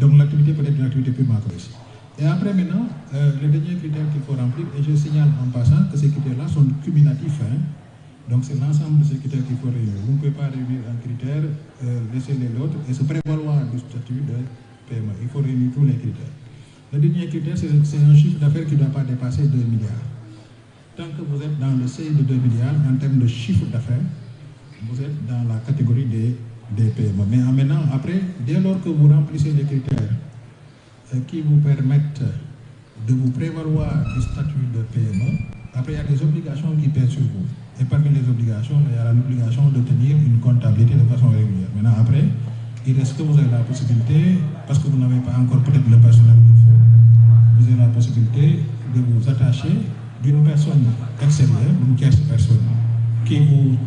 Donc l'activité peut être une activité purement commerciale. Et après maintenant, le dernier critère qu'il faut remplir, et je signale en passant que ces critères-là sont cumulatifs. Donc c'est l'ensemble de ces critères qu'il faut réunir. Vous ne pouvez pas réunir un critère, laisser les autres et se prévaloir du statut de PME. Il faut réunir tous les critères. Le dernier critère, c'est un chiffre d'affaires qui ne doit pas dépasser 2 milliards. Tant que vous êtes dans le seuil de 2 milliards, en termes de chiffre d'affaires, vous êtes dans la catégorie des PME. Mais maintenant, après, dès lors que vous remplissez les critères qui vous permettent de vous prévaloir du statut de PME, après il y a des obligations qui pèsent sur vous. Et parmi les obligations, il y a l'obligation de tenir une comptabilité de façon régulière. Maintenant, après, il reste que vous avez la possibilité, parce que vous n'avez pas encore peut-être le personnel qu'il faut, vous avez la possibilité de vous attacher d'une personne extérieure, d'une tierce personne, qui vous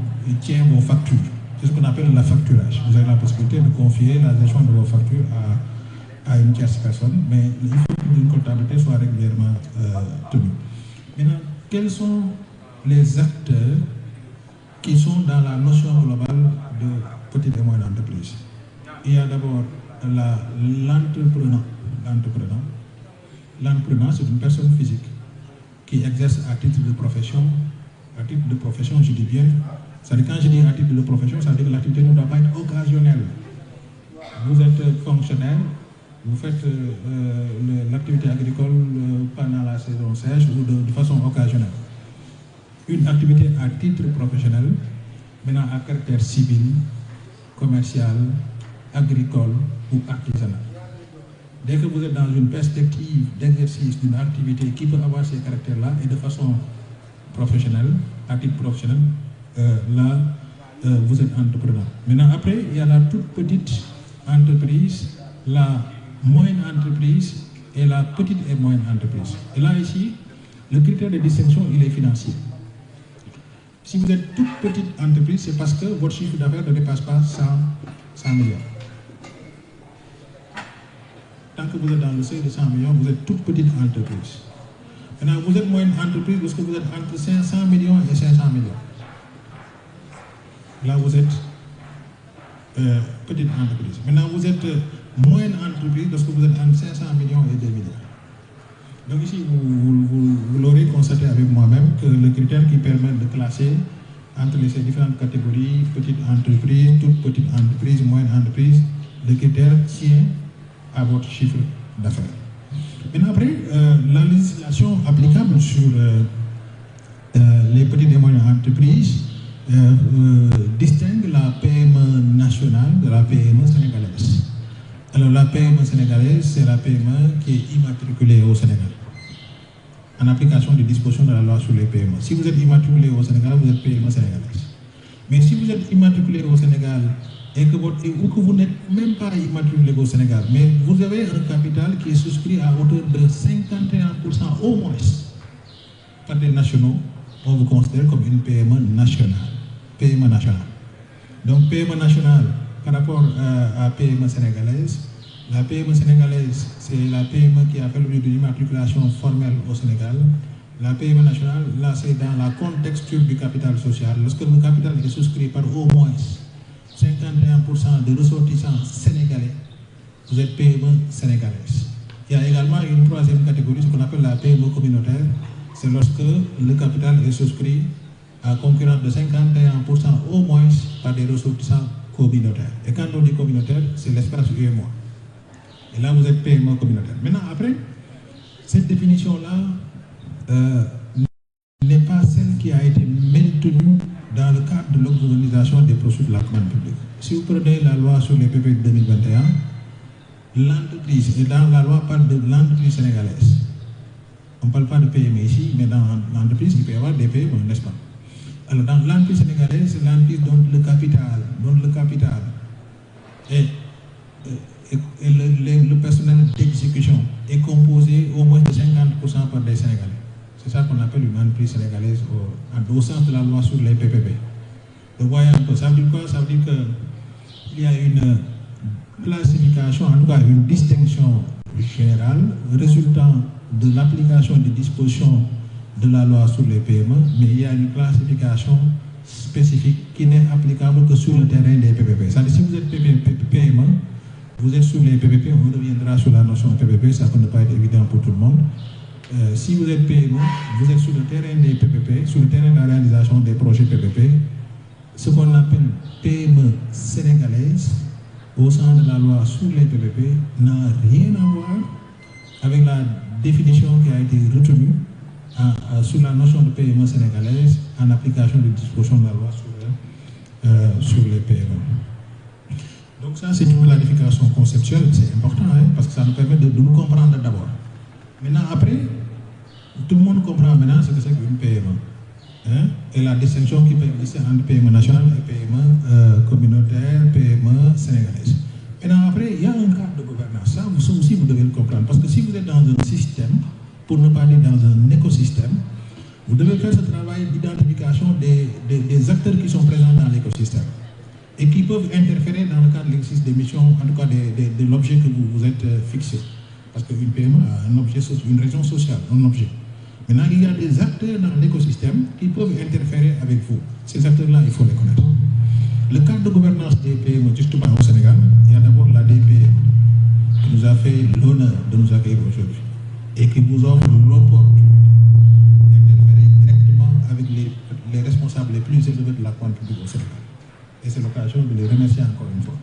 tient vos factures. C'est ce qu'on appelle la facturage. Vous avez la possibilité de confier la gestion de vos factures à une tierce personne, mais il faut qu'une comptabilité soit régulièrement tenue. Maintenant, quels sont les acteurs qui sont dans la notion globale de petite et moyenne entreprise? Il y a d'abord l'entrepreneur. L'entrepreneur, c'est une personne physique qui exerce à titre de profession. À titre de profession, je dis bien, c'est-à-dire quand je dis à titre de profession, ça veut dire que l'activité ne doit pas être occasionnelle. Vous êtes fonctionnaire, vous faites l'activité agricole pendant la saison sèche ou de façon occasionnelle. Une activité à titre professionnel, maintenant à caractère civil, commercial, agricole ou artisanal. Dès que vous êtes dans une perspective d'exercice d'une activité qui peut avoir ces caractères-là et de façon professionnelle, à titre professionnel, là, vous êtes entrepreneur. Maintenant, après, il y a la toute petite entreprise, la moyenne entreprise et la petite et moyenne entreprise. Et là, ici, le critère de distinction, il est financier. Si vous êtes toute petite entreprise, c'est parce que votre chiffre d'affaires ne dépasse pas 100 millions. Tant que vous êtes dans le seuil de 100 millions, vous êtes toute petite entreprise. Maintenant, vous êtes moyenne entreprise parce que vous êtes entre 500 millions et 500 millions. Là, vous êtes petite entreprise. Maintenant, vous êtes moyenne entreprise parce que vous êtes entre 500 millions et 2 milliards. Donc ici, vous l'aurez constaté avec moi-même que le critère qui permet de classer entre ces différentes catégories, petite entreprise, toute petite entreprise, moyenne entreprise, le critère tient à votre chiffre d'affaires. Maintenant, après, la législation applicable sur les petites et moyennes entreprises distingue la PME nationale de la PME sénégalaise. Alors, la PME sénégalaise, c'est la PME qui est immatriculée au Sénégal, en application des dispositions de la loi sur les PME. Si vous êtes immatriculé au Sénégal, vous êtes PME sénégalaise. Mais si vous êtes immatriculé au Sénégal et que vous n'êtes même pas immatriculé au Sénégal, mais vous avez un capital qui est souscrit à hauteur de 51% au moins par des nationaux, on vous considère comme une PME nationale. PME nationale. Donc PME nationale par rapport à PME sénégalaise, la PME sénégalaise, c'est la PME qui a fait l'objet d'une immatriculation formelle au Sénégal. La PME nationale, là, c'est dans la contexture du capital social. Lorsque le capital est souscrit par au moins 51% de ressortissants sénégalais, vous êtes PME sénégalaise. Il y a également une troisième catégorie, ce qu'on appelle la PME communautaire. C'est lorsque le capital est souscrit à concurrence de 51% au moins par des ressortissants communautaires. Et quand on dit communautaire, c'est l'espace UEMOA. Et là, vous êtes PME communautaire. Maintenant, après, cette définition-là n'est pas celle qui a été maintenue dans le cadre de l'organisation des procédures de la commande publique. Si vous prenez la loi sur les PP de 2021, l'entreprise, et dans la loi parle de l'entreprise sénégalaise. On ne parle pas de PME ici, mais dans l'entreprise, il peut y avoir des PME, n'est-ce pas? Alors, dans l'entreprise sénégalaise, c'est l'entreprise dont le capital et le personnel d'exécution est composé au moins de 50% par des Sénégalais. C'est ça qu'on appelle une entreprise sénégalaise au sens de la loi sur les PPP. Donc, voyez un peu, ça veut dire quoi? Ça veut dire qu'il y a une classification, en tout cas une distinction générale résultant de l'application des dispositions de la loi sur les PME, mais il y a une classification spécifique qui n'est applicable que sur le terrain des PPP. C'est-à-dire si vous êtes PME, Vous êtes sur les PPP, on reviendra sur la notion de PPP, ça peut ne pas être évident pour tout le monde. Si vous êtes PME, vous êtes sur le terrain des PPP, sur le terrain de la réalisation des projets PPP, ce qu'on appelle PME sénégalaise, au sein de la loi sur les PPP, n'a rien à voir avec la définition qui a été retenue sur la notion de PME sénégalaise en application des dispositions de la loi sur les PME. Donc ça, c'est une clarification conceptuelle, c'est important, hein, parce que ça nous permet de nous comprendre d'abord. Maintenant, après, tout le monde comprend maintenant ce que c'est qu'une PME. Hein, et la distinction qui peut exister entre PME nationale et PME communautaire, PME sénégalaise. Maintenant, après, il y a un cadre de gouvernance. Ça aussi, vous devez le comprendre. Parce que si vous êtes dans un système, pour ne pas dire dans un écosystème, vous devez faire ce travail d'identification des acteurs qui sont présents dans l'écosystème et qui peuvent interférer dans le cadre de l'exercice des missions, en tout cas de l'objet que vous vous êtes fixé. Parce qu'une PME a un objet, une raison sociale, un objet. Maintenant, il y a des acteurs dans l'écosystème qui peuvent interférer avec vous. Ces acteurs-là, il faut les connaître. Le cadre de gouvernance des PME, justement au Sénégal, il y a d'abord la DPM qui nous a fait l'honneur de nous accueillir aujourd'hui et qui vous offre l'opportunité d'interférer directement avec les responsables les plus élevés de la commande publique au Sénégal. Et c'est l'occasion de les remercier encore une fois.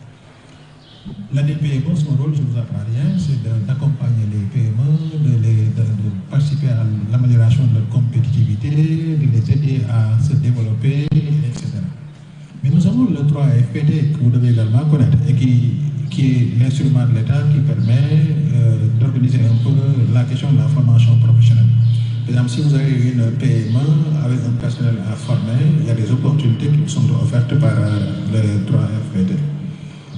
La DPM, son rôle, je ne vous apprends rien, c'est d'accompagner les PME, de participer à l'amélioration de leur compétitivité, de les aider à se développer, etc. Mais nous avons le 3FPT que vous devez également connaître et qui est l'instrument de l'État qui permet d'organiser un peu la question de la formation professionnelle. Par exemple, si vous avez une PME avec un personnel à former, il y a des opportunités qui vous sont offertes par le 3FPT.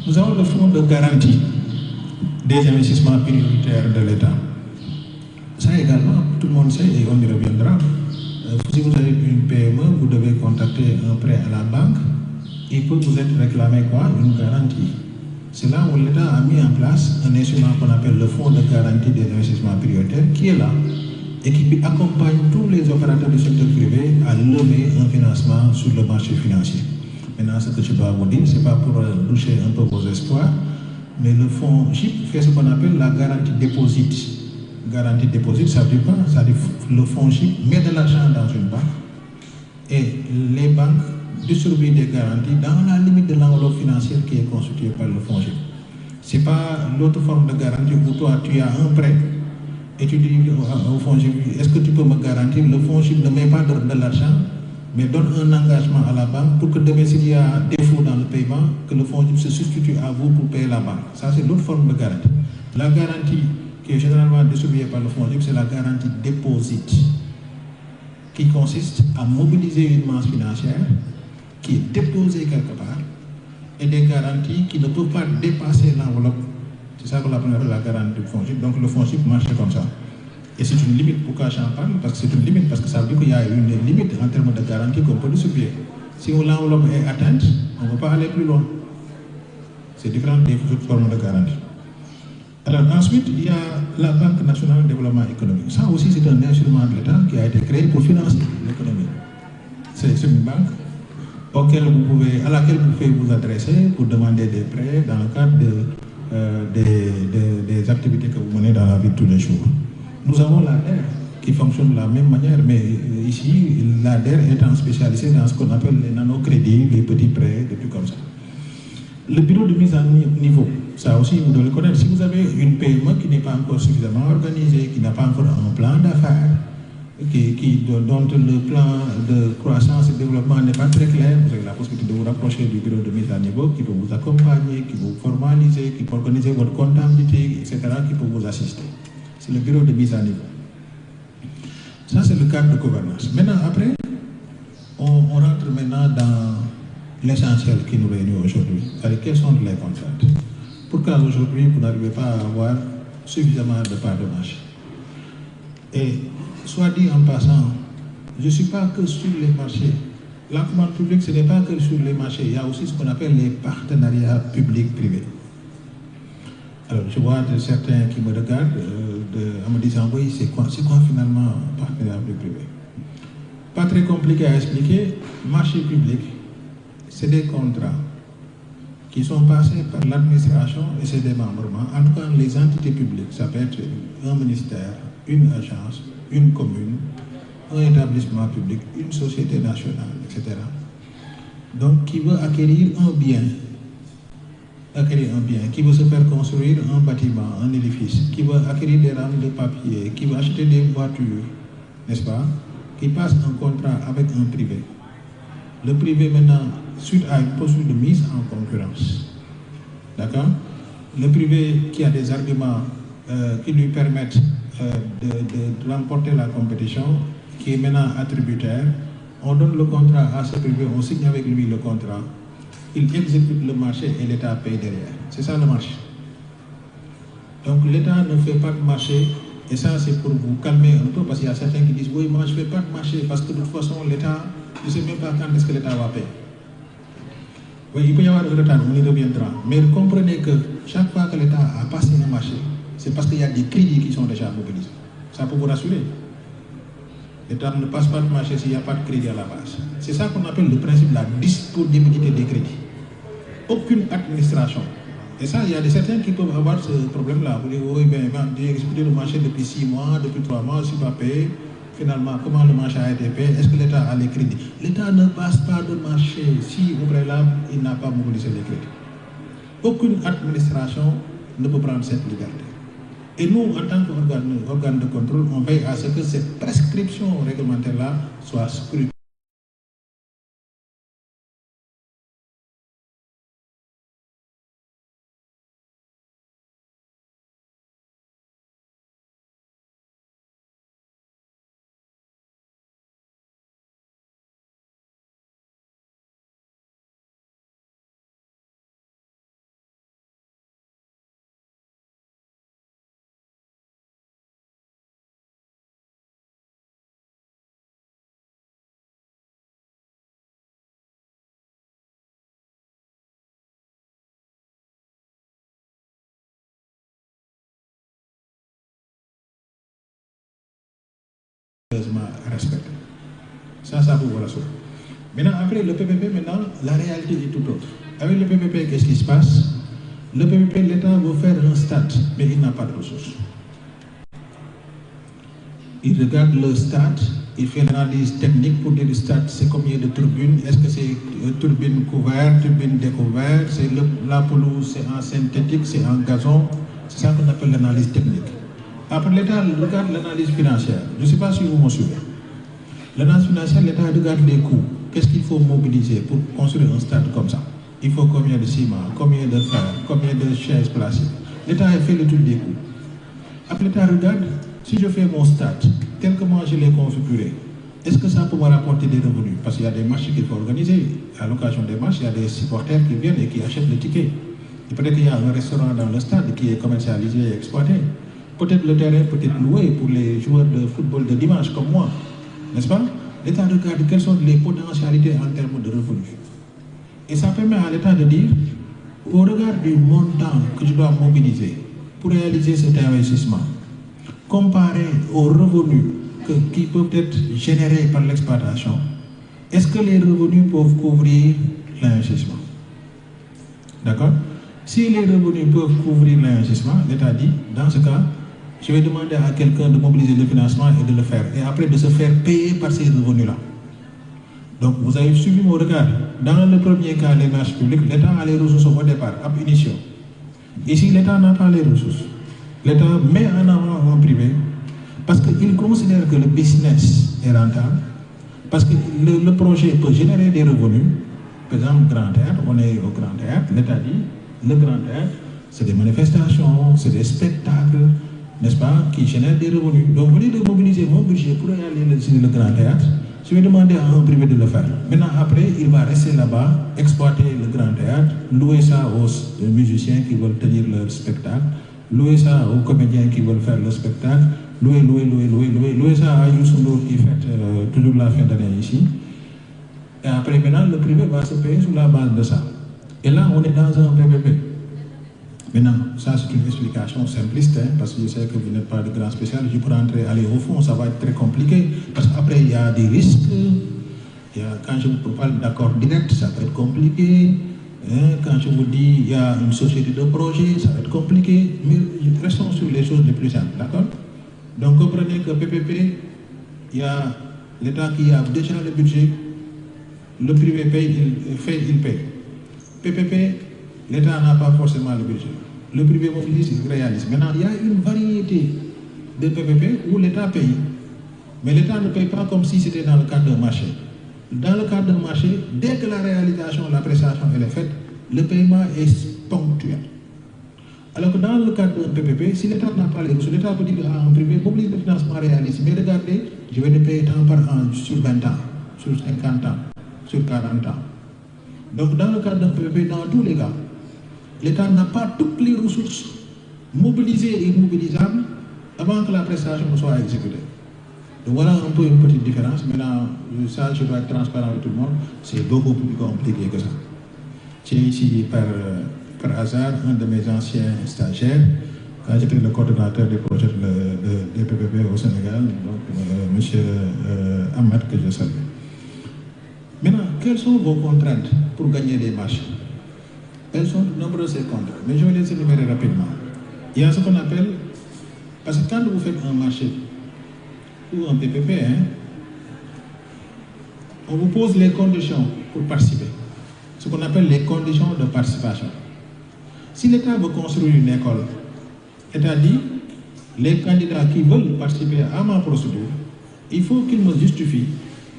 Nous avons le fonds de garantie des investissements prioritaires de l'État. Ça également, tout le monde sait et on y reviendra. Si vous avez une PME, vous devez contacter un prêt à la banque. Il peut vous être réclamé quoi? Une garantie. C'est là où l'État a mis en place un instrument qu'on appelle le fonds de garantie des investissements prioritaires qui est là et qui accompagne tous les opérateurs du secteur privé à lever un financement sur le marché financier. Maintenant, ce que je dois vous dire, ce n'est pas pour toucher un peu vos espoirs, mais le fonds GIP fait ce qu'on appelle la garantie déposit. Garantie déposit, ça veut dire quoi? Ça veut dire que le fonds GIP met de l'argent dans une banque et les banques distribuent des garanties dans la limite de l'enveloppe financière qui est constituée par le fonds GIP. Ce n'est pas l'autre forme de garantie où toi tu as un prêt et tu dis au fonds GIP, est-ce que tu peux me garantir? Le fonds GIP ne met pas de l'argent, mais donne un engagement à la banque pour que demain, s'il y a défaut dans le paiement, que le fonds se substitue à vous pour payer la banque. Ça, c'est l'autre forme de garantie. La garantie qui est généralement distribuée par le fonds, c'est la garantie déposit, qui consiste à mobiliser une masse financière qui est déposée quelque part et des garanties qui ne peuvent pas dépasser l'enveloppe. C'est ça qu'on appelle la garantie du fonds. Donc le fonds marche comme ça. Et c'est une limite, pourquoi j'en parle? Parce que c'est une limite, parce que ça veut dire qu'il y a une limite en termes de garantie qu'on peut distribuer. Si l'enveloppe est atteinte, on ne peut pas aller plus loin. C'est différent des autres formes de garantie. Alors ensuite, il y a la Banque nationale de développement économique. Ça aussi, c'est un instrument de l'État qui a été créé pour financer l'économie. C'est une banque à laquelle vous pouvez vous adresser pour demander des prêts dans le cadre des activités que vous menez dans la vie de tous les jours. Nous avons l'ADER qui fonctionne de la même manière, mais ici, l'ADER étant spécialisé dans ce qu'on appelle les nanocrédits, les petits prêts, des trucs comme ça. Le bureau de mise à niveau, ça aussi, vous devez le connaître. Si vous avez une PME qui n'est pas encore suffisamment organisée, qui n'a pas encore un plan d'affaires, dont le plan de croissance et de développement n'est pas très clair, vous avez la possibilité de vous rapprocher du bureau de mise à niveau qui peut vous accompagner, qui peut vous formaliser, qui peut organiser votre comptabilité, etc., qui peut vous assister. C'est le bureau de mise à niveau. Ça, c'est le cadre de gouvernance. Maintenant, après, on rentre maintenant dans l'essentiel qui nous réunit aujourd'hui. C'est-à-dire, quelles sont les contraintes? Pourquoi aujourd'hui, vous n'arrivez pas à avoir suffisamment de parts de marché? Et, soit dit en passant, je ne suis pas que sur les marchés. La commande publique, ce n'est pas que sur les marchés. Il y a aussi ce qu'on appelle les partenariats publics-privés. Alors, je vois certains qui me regardent en me disant, oui, c'est quoi finalement partenariat public-privé? Pas très compliqué à expliquer. Marché public, c'est des contrats qui sont passés par l'administration et ses démembrements, en tout cas les entités publiques, ça peut être un ministère, une agence, une commune, un établissement public, une société nationale, etc. Donc, qui veut acquérir un bien, qui veut se faire construire un bâtiment, un édifice, qui veut acquérir des rames de papier, qui veut acheter des voitures, n'est-ce pas, qui passe un contrat avec un privé. Le privé maintenant, suite à une procédure de mise en concurrence, d'accord, le privé qui a des arguments qui lui permettent de remporter la compétition, qui est maintenant attributaire, on donne le contrat à ce privé, on signe avec lui le contrat, il exécute le marché et l'État paye derrière. C'est ça le marché. Donc l'État ne fait pas de marché, et ça c'est pour vous calmer un peu, parce qu'il y a certains qui disent oui, moi je ne fais pas de marché, parce que de toute façon l'État, je ne sais même pas quand est-ce que l'État va payer. Oui, il peut y avoir un retard, on y reviendra. Mais comprenez que chaque fois que l'État a passé un marché, c'est parce qu'il y a des crédits qui sont déjà mobilisés. Ça peut vous rassurer. L'État ne passe pas de marché s'il n'y a pas de crédit à la base. C'est ça qu'on appelle le principe de la disponibilité des crédits. Aucune administration. Et ça, il y a certains qui peuvent avoir ce problème-là. Vous dites, oui, ben, j'ai exécuté le marché depuis 6 mois, depuis 3 mois, je ne suis pas payé. Finalement, comment le marché a été payé? Est-ce que l'État a les crédits? L'État ne passe pas de marché si, au préalable, il n'a pas mobilisé les crédits. Aucune administration ne peut prendre cette liberté. Et nous, en tant qu'organe de contrôle, on veille à ce que cette prescription réglementaire-là soit scrutée. Respecté. Ça vous rassure. Maintenant, après le PPP, maintenant, la réalité est tout autre. Avec le PPP, qu'est-ce qui se passe? Le PPP, l'État veut faire un stade, mais il n'a pas de ressources. Il regarde le stade, il fait l'analyse technique pour dire le stade, c'est combien de turbines, est-ce que c'est turbine couverte, turbine découverte, c'est la pelouse, c'est en synthétique, c'est en gazon, c'est ça qu'on appelle l'analyse technique. Après, l'État regarde l'analyse financière. Je ne sais pas si vous me suivez. L'analyse financière, l'État regarde les coûts. Qu'est-ce qu'il faut mobiliser pour construire un stade comme ça? Il faut combien de ciment, combien de fer, combien de chaises placées? L'État a fait le tour des coûts. Après, l'État regarde, si je fais mon stade, tel que moi je l'ai configuré, est-ce que ça peut me rapporter des revenus? Parce qu'il y a des marchés qu'il faut organiser. À l'occasion des marches, il y a des supporters qui viennent et qui achètent le ticket. Et peut-être qu'il y a un restaurant dans le stade qui est commercialisé et exploité. Peut-être le terrain peut être loué pour les joueurs de football de dimanche comme moi. N'est-ce pas? L'État regarde quelles sont les potentialités en termes de revenus. Et ça permet à l'État de dire, au regard du montant que je dois mobiliser pour réaliser cet investissement, comparé aux revenus qui peuvent être générés par l'exploitation, est-ce que les revenus peuvent couvrir l'investissement? D'accord? Si les revenus peuvent couvrir l'investissement, l'État dit, dans ce cas, je vais demander à quelqu'un de mobiliser le financement et de le faire. Et après de se faire payer par ces revenus-là. Donc vous avez suivi mon regard. Dans le premier cas, les marchés publics, l'État a les ressources au départ, ab initio. Ici, l'État n'a pas les ressources. L'État met en avant un privé parce qu'il considère que le business est rentable, parce que le projet peut générer des revenus. Par exemple, Grand Théâtre, on est au Grand Théâtre, l'État dit, le Grand Théâtre, c'est des manifestations, c'est des spectacles, n'est-ce pas, qui génèrent des revenus. Donc, vous voulez de mobiliser mon budget pour réaliser le Grand Théâtre, je vais demander à un privé de le faire. Maintenant, après, il va rester là-bas, exploiter le Grand Théâtre, louer ça aux musiciens qui veulent tenir leur spectacle, louer ça aux comédiens qui veulent faire le spectacle, louer ça à Youssou Ndour qui fête toujours la fin d'année ici. Et après, maintenant, le privé va se payer sur la base de ça. Et là, on est dans un PPP. Maintenant, ça c'est une explication simpliste, hein, parce que je sais que vous n'êtes pas de grand spécial. Je pourrais aller au fond, ça va être très compliqué, parce qu'après il y a des risques. Quand je vous parle d'accord direct, ça peut être compliqué. Quand je vous dis il y a une société de projet, ça va être compliqué, mais restons sur les choses les plus simples, d'accord? Donc comprenez que PPP, il y a l'État qui a déjà le budget, le privé paye, il paye. PPP, l'État n'a pas forcément le budget. Le privé mobilise, il réalise. Maintenant, il y a une variété de PPP où l'État paye. Mais l'État ne paye pas comme si c'était dans le cadre d'un marché. Dans le cadre d'un marché, dès que la réalisation, la prestation elle est faite, le paiement est ponctuel. Alors que dans le cadre d'un PPP, si l'État n'a pas les ressources, l'État peut dire à un privé, mobilise le financement réaliste. Mais regardez, je vais le payer tant par an sur 20 ans, sur 50 ans, sur 40 ans. Donc dans le cadre d'un PPP, dans tous les cas, l'État n'a pas toutes les ressources mobilisées et immobilisables avant que la prestation ne soit exécutée. Donc voilà un peu une petite différence. Maintenant, ça, je dois être transparent avec tout le monde, c'est beaucoup plus compliqué que ça. J'ai ici par hasard un de mes anciens stagiaires, quand j'étais le coordonnateur des projets des PPP au Sénégal, donc M. Ahmed, que je salue. Maintenant, quelles sont vos contraintes pour gagner des marchés? Elles sont nombreuses ces contraintes, mais je vais les énumérer rapidement. Il y a ce qu'on appelle, parce que quand vous faites un marché ou un PPP, on vous pose les conditions pour participer, ce qu'on appelle les conditions de participation. Si l'État veut construire une école, l'État dit, les candidats qui veulent participer à ma procédure, il faut qu'ils me justifient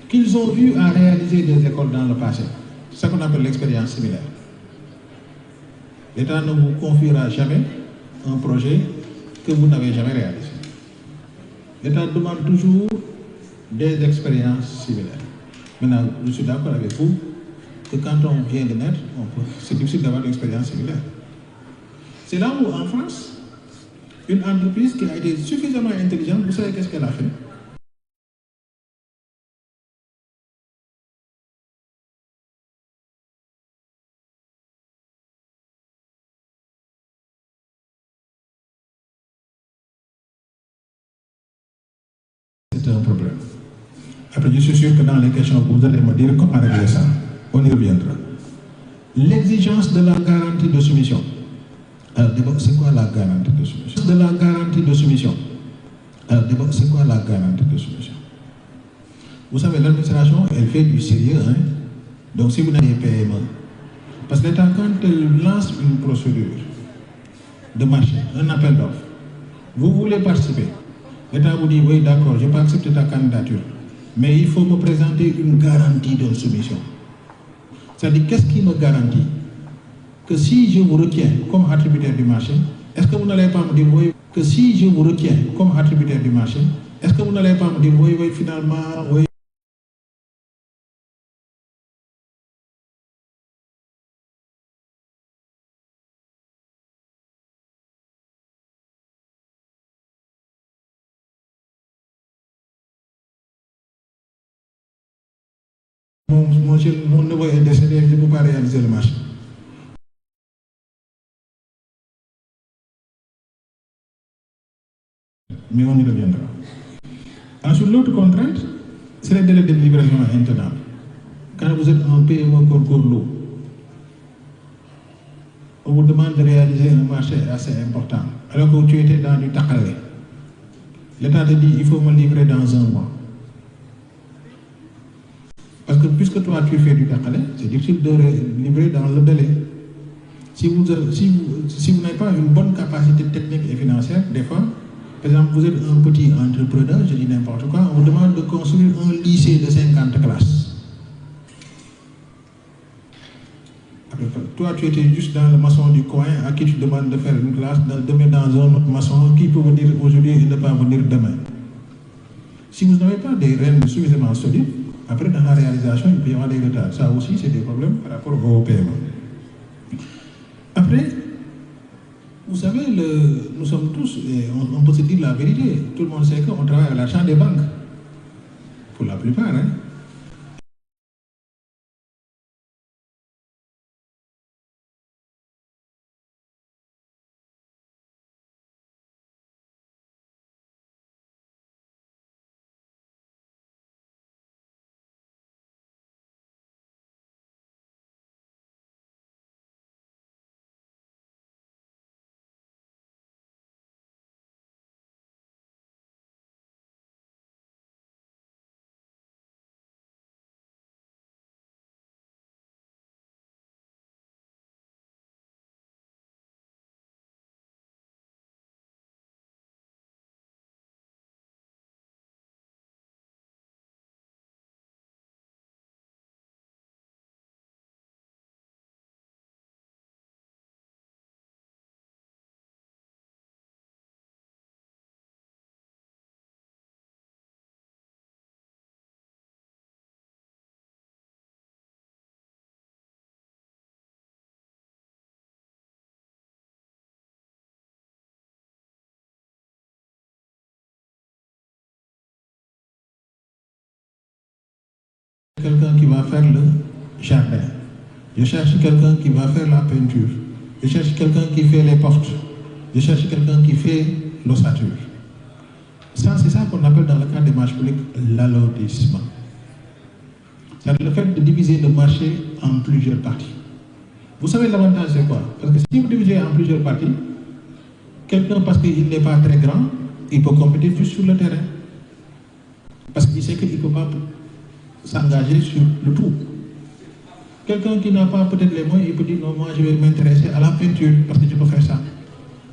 qu'ils ont eu à réaliser des écoles dans le passé. C'est ce qu'on appelle l'expérience similaire. L'État ne vous confiera jamais un projet que vous n'avez jamais réalisé. L'État demande toujours des expériences similaires. Maintenant, je suis d'accord avec vous que quand on vient de naître, c'est difficile d'avoir une expérience similaire. C'est là où, en France, une entreprise qui a été suffisamment intelligente, vous savez qu'est-ce qu'elle a fait? C'est un problème. Après, je suis sûr que dans les questions que vous allez me dire comment régler ça, on y reviendra. L'exigence de la garantie de soumission. Alors, d'abord, c'est quoi la garantie de soumission? De la garantie de soumission. Alors, d'abord, c'est quoi la garantie de soumission? Vous savez, l'administration, elle fait du sérieux, hein? Donc, si vous n'avez pas PME, parce que l'État, quand elle lance une procédure de marché, un appel d'offres, vous voulez participer. L'État vous dit, oui, d'accord, je peux accepter ta candidature, mais il faut me présenter une garantie de soumission. C'est-à-dire, qu'est-ce qui me garantit que si je vous retiens comme attributaire du marché, est-ce que vous n'allez pas me dire, oui, que si je vous retiens comme attributaire du marché, est-ce que vous n'allez pas me dire, oui, oui, finalement, oui. Mon neveu est décédé, je ne peux pas réaliser le marché. Mais on y reviendra. Ensuite, l'autre contrainte, c'est les délais de livraison intenables. Quand vous êtes un PME concours lourd, on vous demande de réaliser un marché assez important, alors que tu étais dans du takalé. L'État te dit, il faut me livrer dans un mois. Parce que puisque toi tu fais du takalé, c'est difficile de livrer dans le délai. Si vous n'avez pas une bonne capacité technique et financière, des fois, par exemple, vous êtes un petit entrepreneur, je dis n'importe quoi, on vous demande de construire un lycée de 50 classes. Toi, tu étais juste dans le maçon du coin, à qui tu demandes de faire une classe, demain dans un autre maçon, qui peut venir aujourd'hui et ne pas venir demain. Si vous n'avez pas des règles suffisamment solides, après dans la réalisation, il peut y avoir des retards. Ça aussi, c'est des problèmes par rapport au paiement. Après, vous savez, nous sommes tous, on peut se dire la vérité, tout le monde sait qu'on travaille à l'argent des banques, pour la plupart. Hein. quelqu'un qui va faire le jardin. Je cherche quelqu'un qui va faire la peinture. Je cherche quelqu'un qui fait les portes. Je cherche quelqu'un qui fait l'ossature. Ça, c'est ça qu'on appelle dans le cadre des marchés publics l'allotissement. C'est le fait de diviser le marché en plusieurs parties. Vous savez l'avantage c'est quoi? Parce que si vous divisez en plusieurs parties, quelqu'un, parce qu'il n'est pas très grand, il peut compétir juste sur le terrain. Parce qu'il sait qu'il ne peut pas s'engager sur le tout. Quelqu'un qui n'a pas peut-être les moyens, il peut dire non, moi je vais m'intéresser à la peinture parce que je peux faire ça.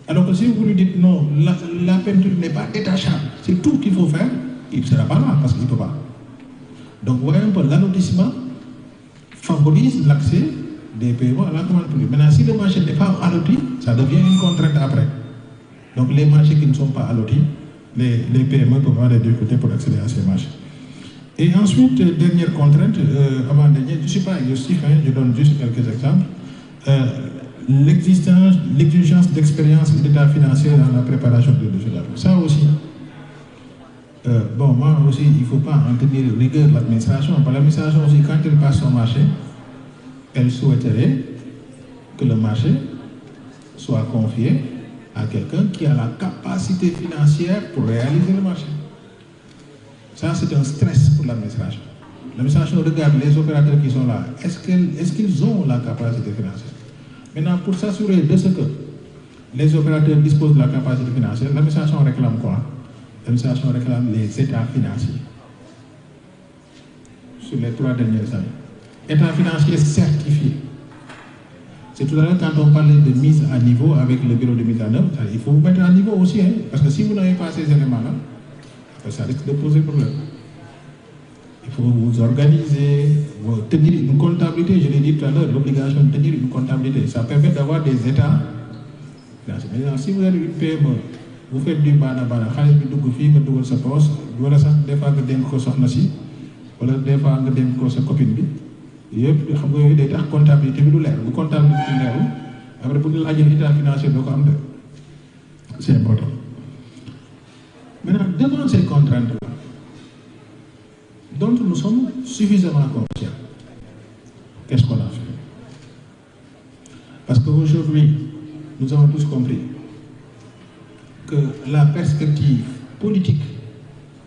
Alors que si vous lui dites non, la peinture n'est pas détachable, c'est tout qu'il faut faire, il ne sera pas là parce qu'il ne peut pas. Donc vous voyez un peu, l'allotissement favorise l'accès des PME à la commande publique. Maintenant, si le marché n'est pas alloti, ça devient une contrainte après. Donc les marchés qui ne sont pas allotis, les PME peuvent avoir des difficultés pour accéder à ces marchés. Et ensuite, dernière contrainte, avant-dernière, je ne suis pas exhaustif, hein, je donne juste quelques exemples. L'exigence d'expérience et d'état financier dans la préparation de dossiers d'affaires. Ça aussi, bon, moi aussi, il ne faut pas en tenir rigueur l'administration. L'administration aussi, quand elle passe son marché, elle souhaiterait que le marché soit confié à quelqu'un qui a la capacité financière pour réaliser le marché. Ça, c'est un stress pour l'administration. L'administration regarde les opérateurs qui sont là. Est-ce qu'ils ont la capacité financière? Maintenant, pour s'assurer de ce que les opérateurs disposent de la capacité financière, l'administration réclame quoi? L'administration réclame les états financiers. Sur les 3 dernières années. État financier certifié. C'est tout à l'heure quand on parlait de mise à niveau avec le bureau de mise en œuvre, il faut vous mettre à niveau aussi, hein, parce que si vous n'avez pas ces éléments-là, ça risque de poser problème. Il faut vous organiser, tenir une comptabilité, je l'ai dit tout à l'heure, l'obligation de tenir une comptabilité. Ça permet d'avoir des états financiers. Maintenant, si vous avez une PME, vous faites du bana, xaalis bi dugg fii nga dugal sa poche, wala sax des fois nga dénk ko soxna si, wala des fois nga dénk ko sa copine bi, yëpp xam nga yooyu day tax comptabilité bi du leer. Bu comptabilité bi leerul, après bu ñu laajee état financier doo ko am de. C'est important. Maintenant, devant ces contraintes-là, dont nous sommes suffisamment conscients, qu'est-ce qu'on a fait? Parce qu'aujourd'hui, nous avons tous compris que la perspective politique,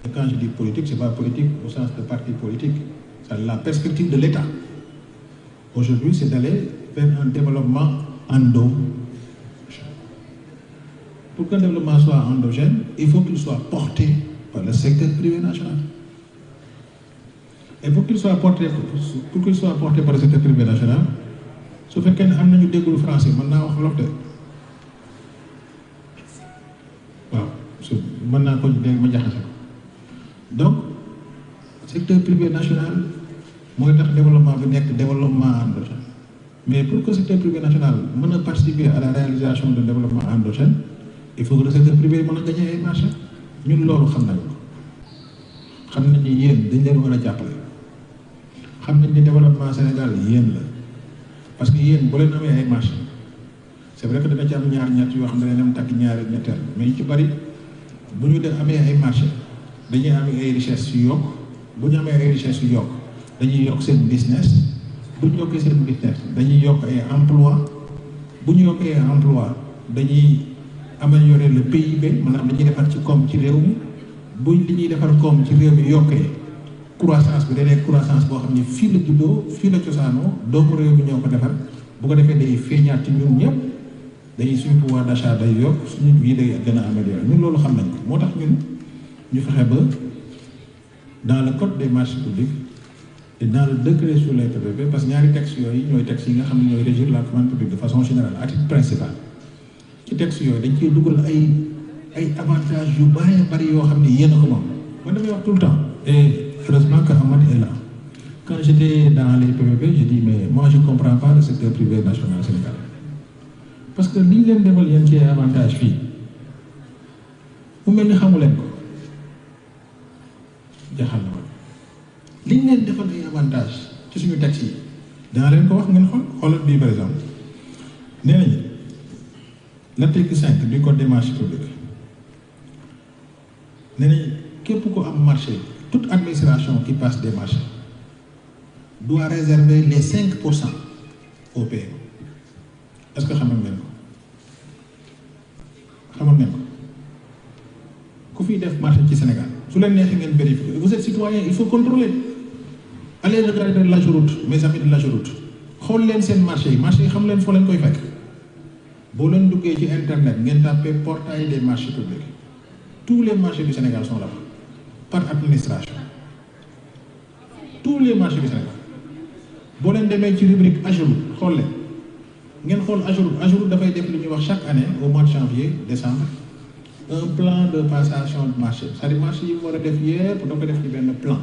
et quand je dis politique, ce n'est pas politique au sens de parti politique, c'est la perspective de l'État. Aujourd'hui, c'est d'aller vers un développement endogène. Pour qu'un développement soit endogène, il faut qu'il soit porté par le secteur privé national. Et pour qu'il soit porté par le secteur privé national, ce fait qu'il y a des français, maintenant on va donc, le secteur privé national, moi, le développement endogène. Mais pour que le secteur privé national puisse participer à la réalisation du développement endogène, il faut que le secteur privé puisse gagner les marchés. Nous, nous savons. Nous savons que nous devons appeler. Nous savons que le développement Sénégal est parce que nous avons des marchés. C'est vrai que nous avons des marchés, mais il y a bu ñu amee ay marché dañuy am ay richesse yu yokk bu ñu amee ay richesse yu yokk dañuy yokk seen business bu ñu yokkee seen business dañuy yokk ay emploi bu ñu yokkee ay emploi dañuy améliorer le PIB maanaam dañuy defar ci koom ci réew mi bu li ñuy defar koom ci réew mi yokkee croissance bi day nekk croissance boo xam ne fii la juddoo fii la cosaanoo doomu réew mi ñoo ko defar bu ko defee day feeñaat ci ñun ñëpp dañuy suñu pouvoir d'achat day yokk suñu vie day gën a amélioré ñun loolu xam nañ ko moo tax ñun ñu fexe ba dans le code des marchés publics et dans le décret sur les PPP parce que ñaari textes yooyu ñooy textes yi nga xam ne ñooy régir la commande publique de façon générale à titre principal ci textes yooyu dañ ciy dugal ay avantages yu bari yoo xam ne yéen a ko moom man damay wax tout le temps et heureusement que Ahmad est là quand j'étais dans les PPP je dis mais moi je comprends pas le secteur privé national sénégalais. Parce que li leen defal yéen ci avantage fii mu mel ni xamu leen ko jaxal na li leen defal ay avantage ci suñu taxes yi dana leen ko wax ngeen xoolal bii par exemple nee nañu l'article 5 du code des marchés publics nee nañu képp ko am marché toute administration qui passe des marchés doit réserver les 5% au PME. Est-ce que xamal ngeen ko xamal ngeen ko ku fiy def marché ci Sénégal su leen neexee ngeen vérifier vous êtes citoyen il faut contrôler allez regarder l'AGEROUTE mes amis de l'AGEROUTE xool leen seen marché yi xam leen foo leen koy fekk boo leen duggee ci internet ngeen tapé portail des marchés publics tous les marchés du Sénégal sont là par administration tous les marchés du Sénégal boo leen demee ci rubrique AGEROUTE xool leen ngeen xool AGEROUTE dafay def lu ñuy wax chaque année au mois de janvier décembre un plan de passation de marché c'est-à-dire marché yi mu war a def yëpp da ko def ci benn plan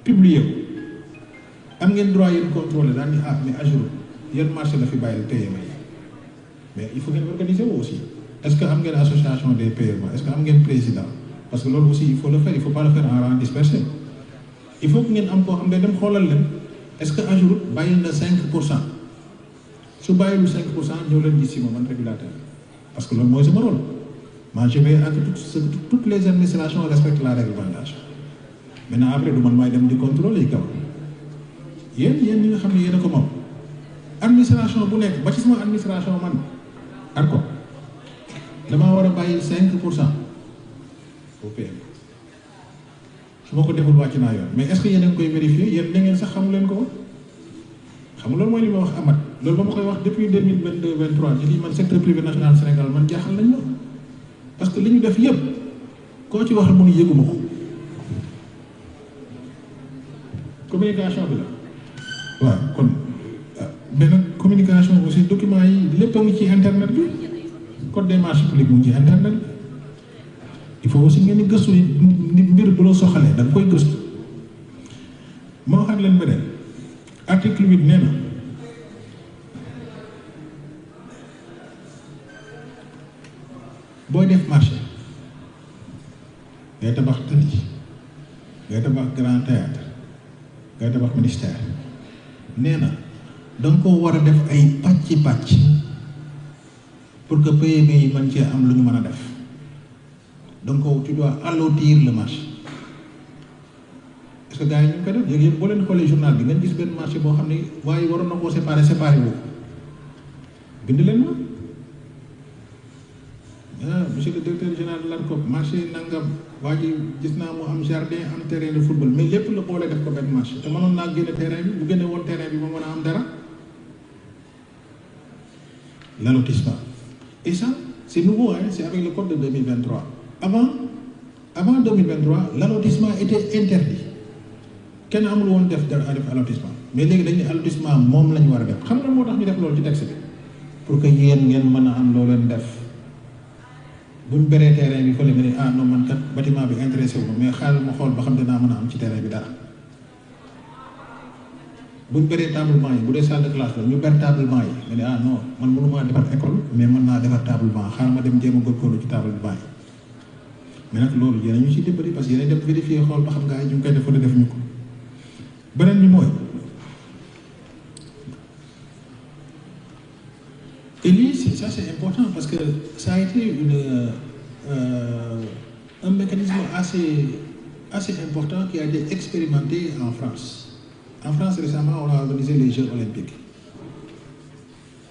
publié ko am ngeen droit yéen contrôler daal ni mais AGEROUTE yan marché la fi bàyyil PME yi mais il faut ngeen organiser wu aussi est-ce que am ngeen association des PME est-ce que am ngeen président parce que loolu aussi il faut le faire il faut pas le faire en rang dispersé il faut que ngeen am koo xam ne dem xoolal leen est-ce que AGEROUTE bàyyil na 5% su bàyyilu 5% ñëw leen gis si man régulateur parce que loolu mooy sama rôle moi je vais à que toutes les administrations respectent la réglementation maintenant après du man maay dem di contrôler yi kaw yéen ñi nga xam ne yéen a ko moom administration bu nekk ba ci sama administration man ARCOP damaa war a bàyyi 5% au PME su ma ko deful wàcc naa yoon mais est-ce que yéen a ngi koy vérifier yéen da ngeen sax xamu leen ko xam nga loolu mooy li ma wax amat loolu ba ma koy wax depuis 2022-23 je dis man secteur privé national Sénégal man jaaxal nañ ma parce que li ñu def yëpp koo ci wax mu ngi yëguma ko communication bi la waaw kon benn communication aussi document yi lépp a ngi ci internet bi code des marchés publics mu ngi ci internet bi il faut aussi ngeen di gëstu ni mbir bu la soxalee da nga koy gëstu ma waxaat leen beneen article 8 nee na booy def marché ngay tabax tali ngay tabax grand théâtre ngay tabax ministère nee na danga ko war a def ay pàcc pour que PME yi mën cee am lu ñu mën a def donc tu dois allotir le marché est-ce que gars yi ñu ngi koy def yéen boo leen xoolee journal bi ngeen gis benn marché boo xam ne waaye waroon na koo séparé woo bind leen ma monsieur le directeur général de l'ARCOP marché nangam waa ji gis naa mu am jardin am terrain de football mais lépp la boole def ko benn marché te mënoon naa génne terrain bi bu génne woon terrain bi ma mën a am dara l'allotissement et ça c'est nouveau hein c'est avec le code de 2023 avant 2023 l'allotissement était interdit kenn amul woon def allotissement mais léegi dañuy allotissement moom la ñu war a def xam nga moo tax ñu def loolu ci texte bi pour que yéen ngeen mën a am loo leen def buñ beree terrain bi fële nga ne non man kat bâtiment bi intéressé wu mais xaaral ma xool ba xam dinaa mën a am ci terrain bi dara buñ beree tablement yi bu dee salle de classe la ñu ber tablement yi nga ne non man mënumaa defar école mais mën naa defar tablement xaaral ma dem jéem a góorgóorlu ci tablement yi mais nag loolu yéen ñu ci dimbali parce que yéen dem vérifier xool ba xam nga ay ñu ngi koy def wala defuñu ko beneen bi mooy et lii ça c'est important parce que ça a été un mécanisme assez important qui a été expérimenté en France. En France récemment on a organisé les Jeux olympiques.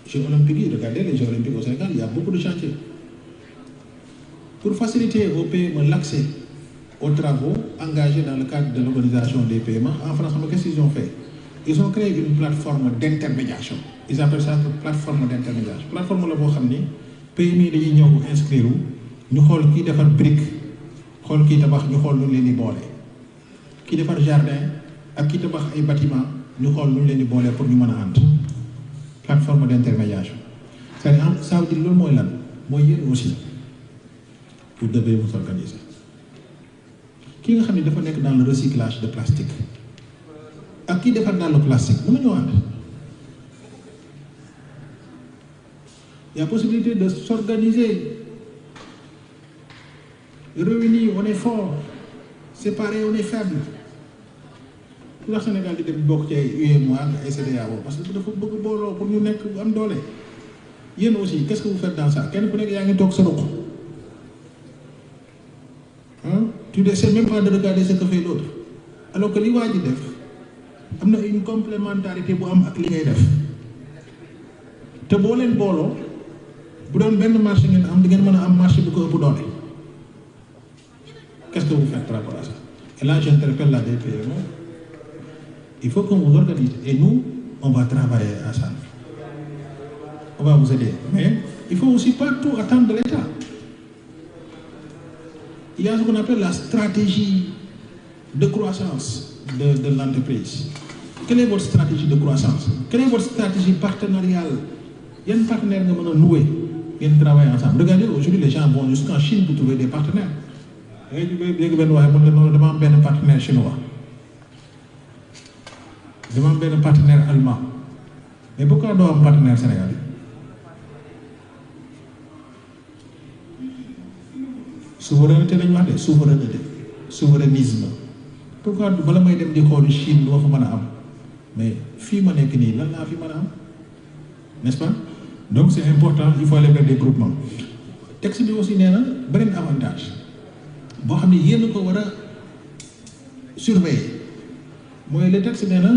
Jeux olympiques, regardez les Jeux olympiques au Sénégal, il y a beaucoup de chantiers. Pour faciliter aux PME l'accès aux travaux engagés dans le cadre de l'organisation des PME, en France, qu'est-ce qu'ils ont fait? Ils ont créé une plateforme d'intermédiation. Ils appellent ça une plateforme d'intermédiation. Plateforme la boo xam ni PME dañuy ñëw inscrire ñu xool kii defar brique xool kii tabax ñu xool nu leen di boole kii defar jardin ak kii tabax ay bâtiment ñu xool nu leen di boole pour ñu mën a ànd plateforme d'intermédiation. c'est-à-dire ça veut dire loolu mooy lan mooy yéen aussi vous devez vous organiser ki nga xam ne dafa nekk dans le recyclage de plastique ak kii defar dans le plastique mën nañoo ànd. Il y a possibilité de s'organiser, réunir, on est fort, séparé, on est faible. Pour le Sénégal, il y a beaucoup de UEMOA et CEDEAO parce que dafa bëgg booloo pour ñu nekk am doole. Yéen aussi, qu'est-ce que vous faites dans ça? Kenn ku nekk yaa ngi toog sa ruq. Tu n'essaies même pas de regarder ce que fait l'autre. Alors que li waa ji def am na une complémentarité bu am ak li ngay def te boo leen booloo bu doon benn marché ngeen am di ngeen mën a am marché bu ko ëpp doole. Qu'est-ce que vous faites par rapport à ça? Et là j'interpelle la DPME, il faut qu'on vous organise et nous on va travailler à ça, on va vous aider, mais il faut aussi pas tout attendre de l'État. Il y a ce qu'on appelle la stratégie de croissance de l'entreprise. Quelle est votre stratégie de croissance? Quelle est votre stratégie partenariale? Il y a un partenaire que vous nouer, ils travaillent ensemble. Regardez, aujourd'hui les gens vont jusqu'en Chine pour trouver des partenaires. Et vous avez un partenaire chinois, vous avez un partenaire allemand. Mais pourquoi vous avez un partenaire sénégalais? Souveraineté, souveraineté, souverainisme. Pourquoi vous avez dem di xol Chine do fa mëna am mais fi ma nek ni lan la fi mëna am, n'est-ce pas? Donc c'est important, il faut aller vers des groupements. Texte bi aussi néna benen avantage bo xamni yeen ko wara surveiller moy le texte néna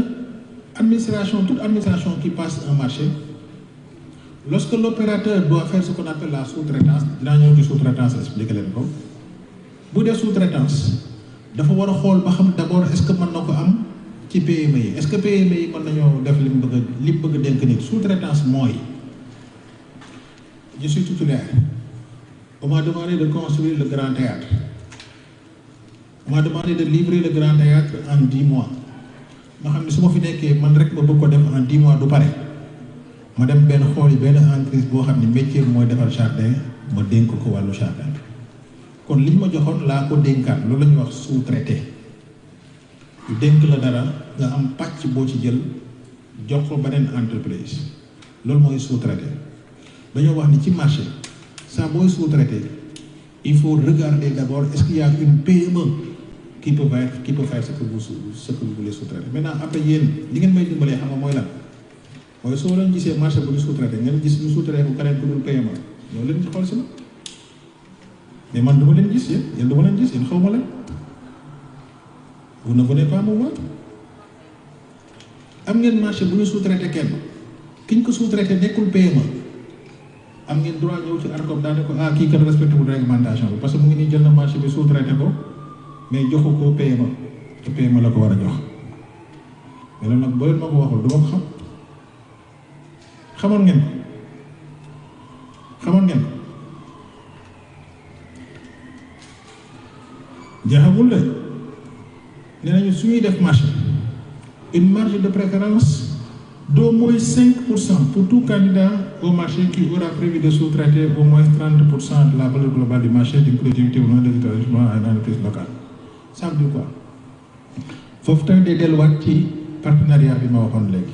administration, toute administration qui passe un marché, lorsque l'opérateur doit faire ce qu'on appelle la sous-traitance, dinaa ñëw ci sous-traitance expliquer leen ko bu dee sous-traitance dafa war a xool ba xam d'abord est-ce que mën na ko am ci PME yi, est-ce que PME yi mën nañoo def li mu bëgg dénk nit. Sous-traitance mooy je suis titulaire, on m'a demandé de construire le grand théâtre, on m'a demandé de livrer le grand théâtre en 10 mois. ma xam ne su ma fi nekkee man rek ma bëgg ko def en 10 mois du pare ma dem benn xool yi benn entreprise boo xam ne métier mooy defar jardin ma dénk ko wàllu jardin kon li ñu ma joxoon laa ko dénkaat loolu la ñuy wax sous-traité. yu dénk la dara nga am pàcc boo ci jël jox ko beneen entreprise loolu mooy sous-traité. dañoo wax ni ci marché saa booy sous-traité il faut regarder d'abord est-ce qu'il y a une PME qui peut faire ce que vous voulez sous-traiter. Maintenant après yéen li ngeen may dimbalee xam nga mooy lan mooy soo leen gisee marché bu ñu sous-traité ngeen gis ñu sous-traité ko keneen ku dul PME ñoo leen ci xool si la mais man du ma leen gis yéen du ma leen gis yéen xaw ma leen vous ne venez pas me voir. am ngeen marché bu ñu sous-traité kenn ki ñu ko sous-traité nekkul PME am ngeen droit ñëw ci ARCOP daane ko kii kat respecté wul réglementation bi parce que mu ngi nii jël na marché bi sous-traité ko mais joxu ko PME te PME la ko war a jox mais loolu nag boo leen ma ko waxul du ma ko xam xamoon ngeen jeexagul de nee nañu su ñuy def marché une marge de préférence d'au moins 5% pour tout candidat au marché qui aura prévu de sous-traiter au moins 30% de la valeur globale du marché d'une collectivité ou non de l'établissement à une entreprise locale. Ça veut dire quoi? Foofu tamit day delluwaat ci partenariat bi ma waxoon léegi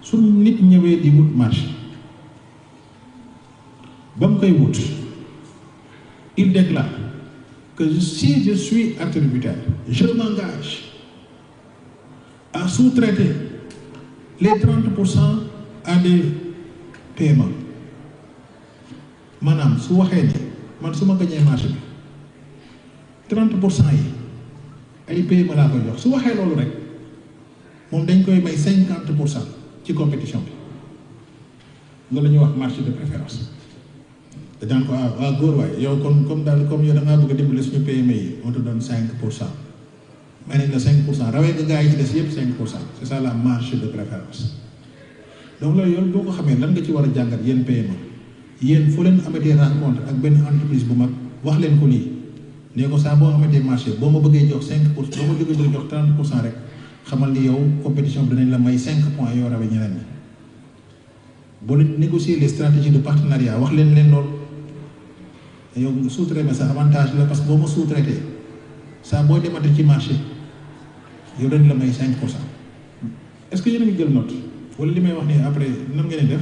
su nit ñëwee di wut marché ba mu koy wut il déclare que si je suis attributaire je m'engage à sous-traiter les 30% à des PME. maanaam su waxee ni man su ma gañee marché bi 30% yi ay PME laa koy jox su waxee loolu rek moom dañ koy may 50% ci compétition bi loolu la ñuy wax marché de préférence. dañ ko góor waaye yow comme daal comme yow da ngaa bëgg a dimbali suñu PME yi on te donne 5%. may nañ la 5% rawee nga gars yi ci des yëpp 5%. c'est ça la marge de préférence. donc loolu yow boo ko xamee lan nga ci war a jàngat yéen PME yéen fu leen amatee rencontre ak benn entreprise bu mag wax leen ko lii nee ko saa boo amatee marché boo ma bëggee jox 5%, boo ma bëggee jox 30% rek xamal ni yow compétition bi danañ la may 5 points yoo rawee ñeneen ñi. boo leen négocier les stratégies de partenariat wax leen loolu yow sous-traité sa avantage la parce que boo ma sous-traité saa boo dematee ci marché yow dañ la may 5%. est-ce que yéen a ngi jël note wala li may wax nii après nan ngeen di def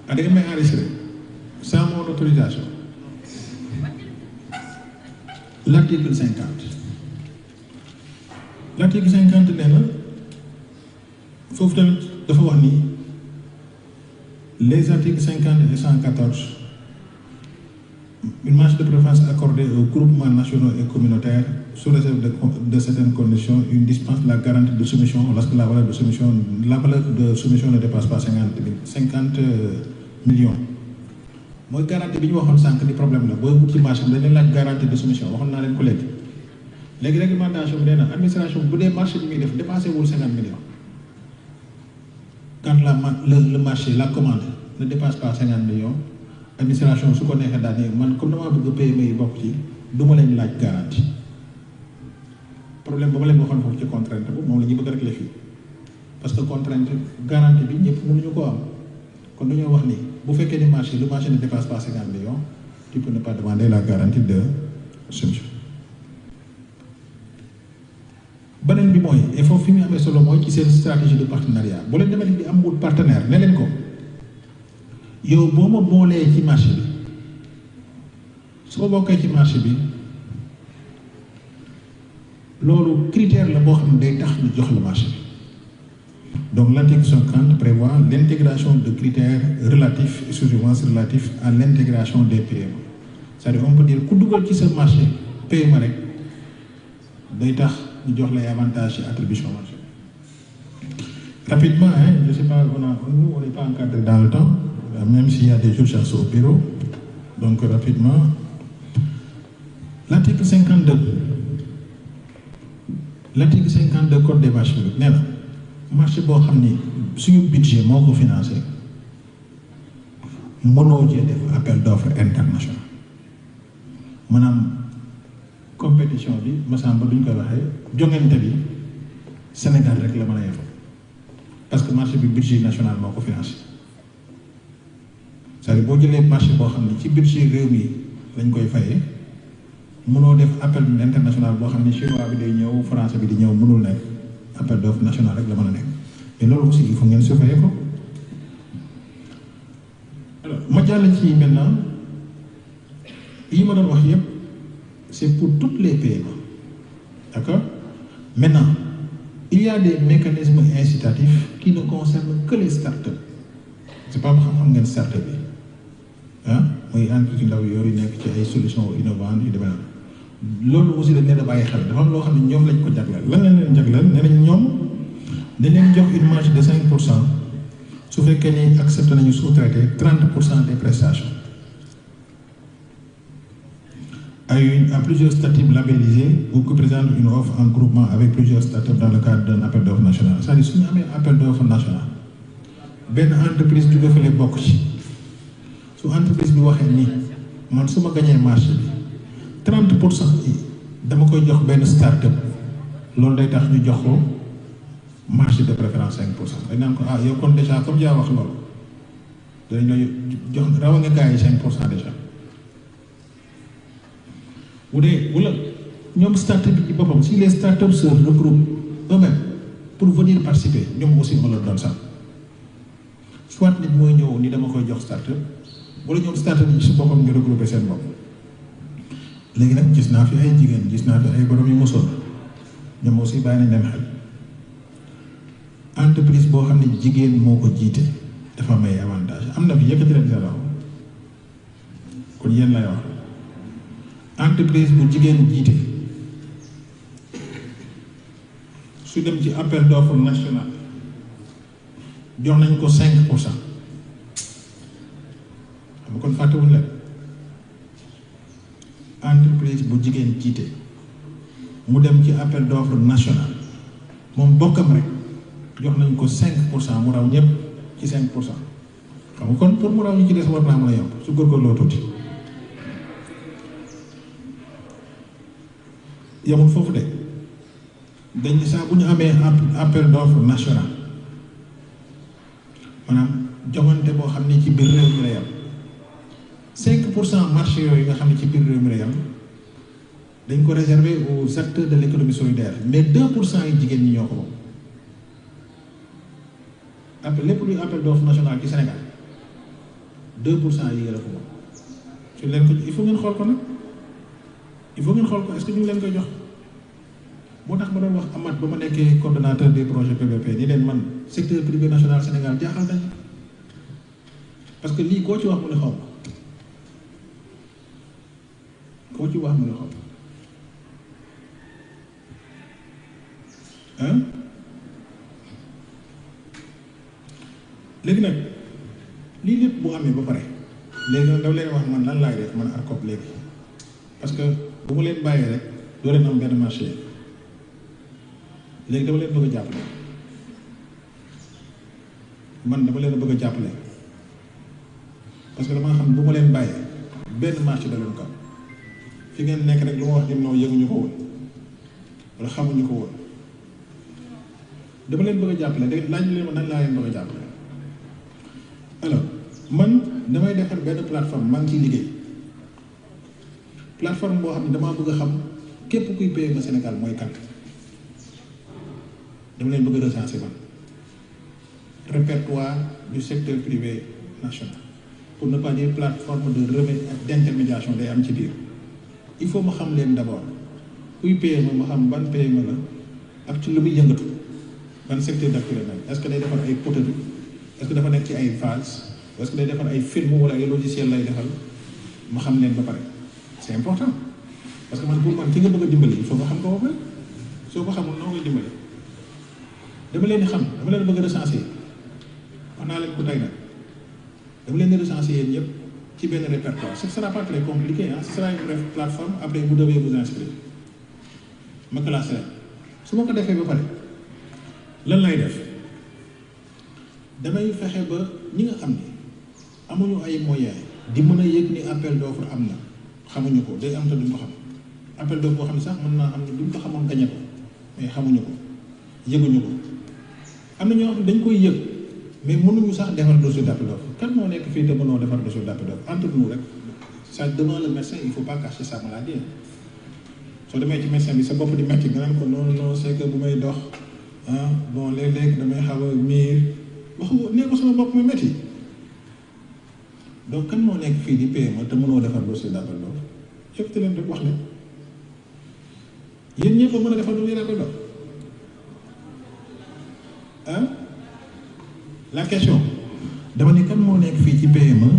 da ngeen may enregistrer sans mon autorisation. L'article 50 nee na foofu tamit dafa wax ni les articles 50 et 114 Une marge de préférence accordée aux groupements nationaux et communautaires sous réserve de certaines conditions, une dispense de la garantie de soumission lorsque la valeur de soumission ne dépasse pas 50 millions. Moi, garantie bi ñu waxoon sànq di problème la booy wut ci marché bi dañu laaj garantie de soumission waxoon naa leen ko léegi. Léegi réglementation bi nee na administration bu dee marché bi muy def dépassé wul 50 millions. Quand le marché, la commande ne dépasse pas 50 millions, l'administration, ce qu'on est fait, man, comme nous avons payé beaucoup, nous avons une garantie. Le problème, c'est que nous avons une contrainte, nous avons une contrainte. Parce que contrainte, garantie, nous avons une contrainte. Quand nous avons dit, vous faites que le marché ne dépasse pas 50 millions, tu peux ne pas demander la garantie de solution. Beneen bi mooy il faut fi mu amee solo mooy ci seen stratégie de partenariat bu leen demee di amul partenaire ne leen ko yow boo ma boolee ci marché bi su ma bokkee ci marché bi loolu critère la boo xam ne day tax ñu jox la marché bi donc l'article 50 prévoit l'intégration de critères relatifs exclusivement relatifs à l'intégration des PME c'est-à-dire on peut dire ku dugal ci sa marché PME rek day tax ñu jox lay avantage et attribution marché. Rapidement, hein, je ne sais pas, nous on n'est pas encadré dans le temps, même s'il y a des urgences au bureau. Donc rapidement, l'article 52. L'article 52 code des marchés publics. Nee na marché boo xam ni suñu budget moo ko financé mënoo cee def appel d'offre international maanaam compétition bi masamba duñ koy waxee jongante bi Sénégal rek la mën a yem parce que marché bi budget national moo ko financé c'est-à-dire boo jëlee marché boo xam ne ci budget réew mi lañ koy fayee mënoo def appel international boo xam ne chinois bi day ñëw français bi di ñëw mënul nekk appel d'offre national rek la mën a nekk mais loolu aussi il faut ngeen surveiller ko. alors ma jàll ci maintenant yi ma doon wax yëpp. C'est pour toutes les PME. D'accord? Maintenant, il y a des mécanismes incitatifs qui ne concernent que les startups. C'est pas pour les startups. Hein? Oui, entreprise ndaw yooyu nekk ci ay solutions innovantes yu demee noonu. Loolu aussi dañ leen a bàyyi xel dafa am loo xam ne ñoom lañ ko jagleel lan lañ leen jagleel nee nañ ñoom dañ leen jox une marge de 5% su fekkee ni accepté nañu sous-traiter 30% des prestations. À plusieurs statuts labellisés ou qui présentent une offre en groupement avec plusieurs statuts dans le cadre d'un appel d'offres national. C'est-à-dire si nous avons un appel d'offres national, une entreprise qui veut faire les box, si l'entreprise bi waxee ni man su ma gagné marché bi 30% dama koy jox benn start-up loolu day tax ñu jox ko marché de préférence 5%. dañ naan ko ah yow kon déjà comme yaa wax loolu dañ jox raw nga gars yi 5% déjà. Ou les start-up qui peuvent, si les start-up se regroupent eux-mêmes pour venir participer, nous aussi on leur donne ça. Soit nous avons ni dama koy jox start-up, wala ñoom start-up yi si boppam ñu regrouper seen bopp. Léegi nag gis naa fi ay jigéen gis naa fi ay borom yu mosoon ñoom aussi bàyyi nañ dem xel. Entreprise boo xam ne jigéen moo ko jiite dafa may avantage am na fi yëkkati leen sa loxo kon yéen lay wax. Entreprise bu jigéen jiite su dem ci appel d'offre national jox nañ ko 5%. xam nga kon fàttewuñ leen entreprise bu jigéen jiite mu dem ci appel d'offre national moom bokkam rek jox nañ ko 5% mu raw ñëpp ci 5%. xam nga kon pour mu raw ñu ci des war naa mën a yomb su góorgóorloo tuuti. yamul foofu de dañ ne saa bu ñu amee appel d'offre national maanaam joŋante boo xam ne ci biir réew mi la yam 5% marché yooyu nga xam ne ci biir réew mi la yam dañ ko réserver aux acteurs de l'économie solidaire mais 2% yi jigéen ñi ñoo ko moom appel lépp luy appel d'offre national ci Sénégal 2% yi la ko moom su leen ko il faut ngeen xool ko nag. il faut ngeen xool ko est-ce que ñu ngi leen koy jox moo tax ma doon wax Amath ba ma nekkee coordonnateur des projets PVP ni leen man secteur privé national Sénégal jaaxal nañ parce que lii koo ci wax mu ne xaw ma koo ci wax mu ne xam ah léegi nag lii lépp bu amee ba pare léegi nag dafa leen wax man lan laay def man ARCOP léegi parce que bu ma leen bàyyee rek doo leen am benn marché léegi dama leen bëgg a jàppale man dama leen bëgg a jàppale parce que dama xam bu ma leen bàyyee benn marché da leen kaw fi ngeen nekk rek lu ma wax ni non yëguñu ko woon wala xamuñu ko woon dama leen bëgg a jàppale léegi laaj leen ma nan laa leen bëgg a jàppale alors man damay defar benn plateforme maa ngi ciy liggéey plateforme boo xam ne damaa bëgg a xam képp kuy PME Sénégal mooy kan dama leen bëgg a recenser man répertoire du secteur privé national pour ne pas dire plateforme de remède ak d'intermédiation day am ci biir il faut ma xam leen d'abord kuy PME ma xam ban PME la ak ci lu muy yëngatu ban secteur d'activité est-ce que day defar ay poterie est-ce que dafa nekk ci ay vase est-ce que day defar ay film wala ay logiciel lay defal ma xam leen ba pare c'est important parce que man pour man ki nga bëgg a dimbali il faut nga xam ko ba pare soo ko xamul noo koy dimbali dama leen di xam dama leen bëgg a recenser wax naa leen ko tey nag dama leen di recenser yéen ñëpp ci benn répertoire ce sera pas très compliqué hein, ce sera une brève plateforme après vous devez vous inscrire ma classé su ma ko defee ba pare lan lay def damay fexe ba ñi nga xam ne amuñu ay moyens di mën a yëg ni appel d'offre am na xamuñu ko day am te duñ ko xam appel d'offre boo xam ne sax mën naa am ne duñ ko xamoon gañe ko mais xamuñu ko yëguñu ko am na ñoo xam ne dañ koy yëg mais mënuñu sax defar dossier d'appel d'offre kan moo nekk fii te mënoo defar dossier d'appel d'offre entre nous rek ça devant le médecin il faut pas cacher sa maladie soo demee ci médecin bi sa bopp di metti nga naan ko non non c'est que bu may dox ah bon léeg-léeg damay xaw a miir waxu nee ko sama bopp ma metti donc kan moo nekk fii di PME te mënoo defar dossier d'appel d'offre yëkkati leen rek wax leen yéen ñëpp a mën a defar dossier d'appel d'offre ah la question dama ne kan moo nekk fii ci PME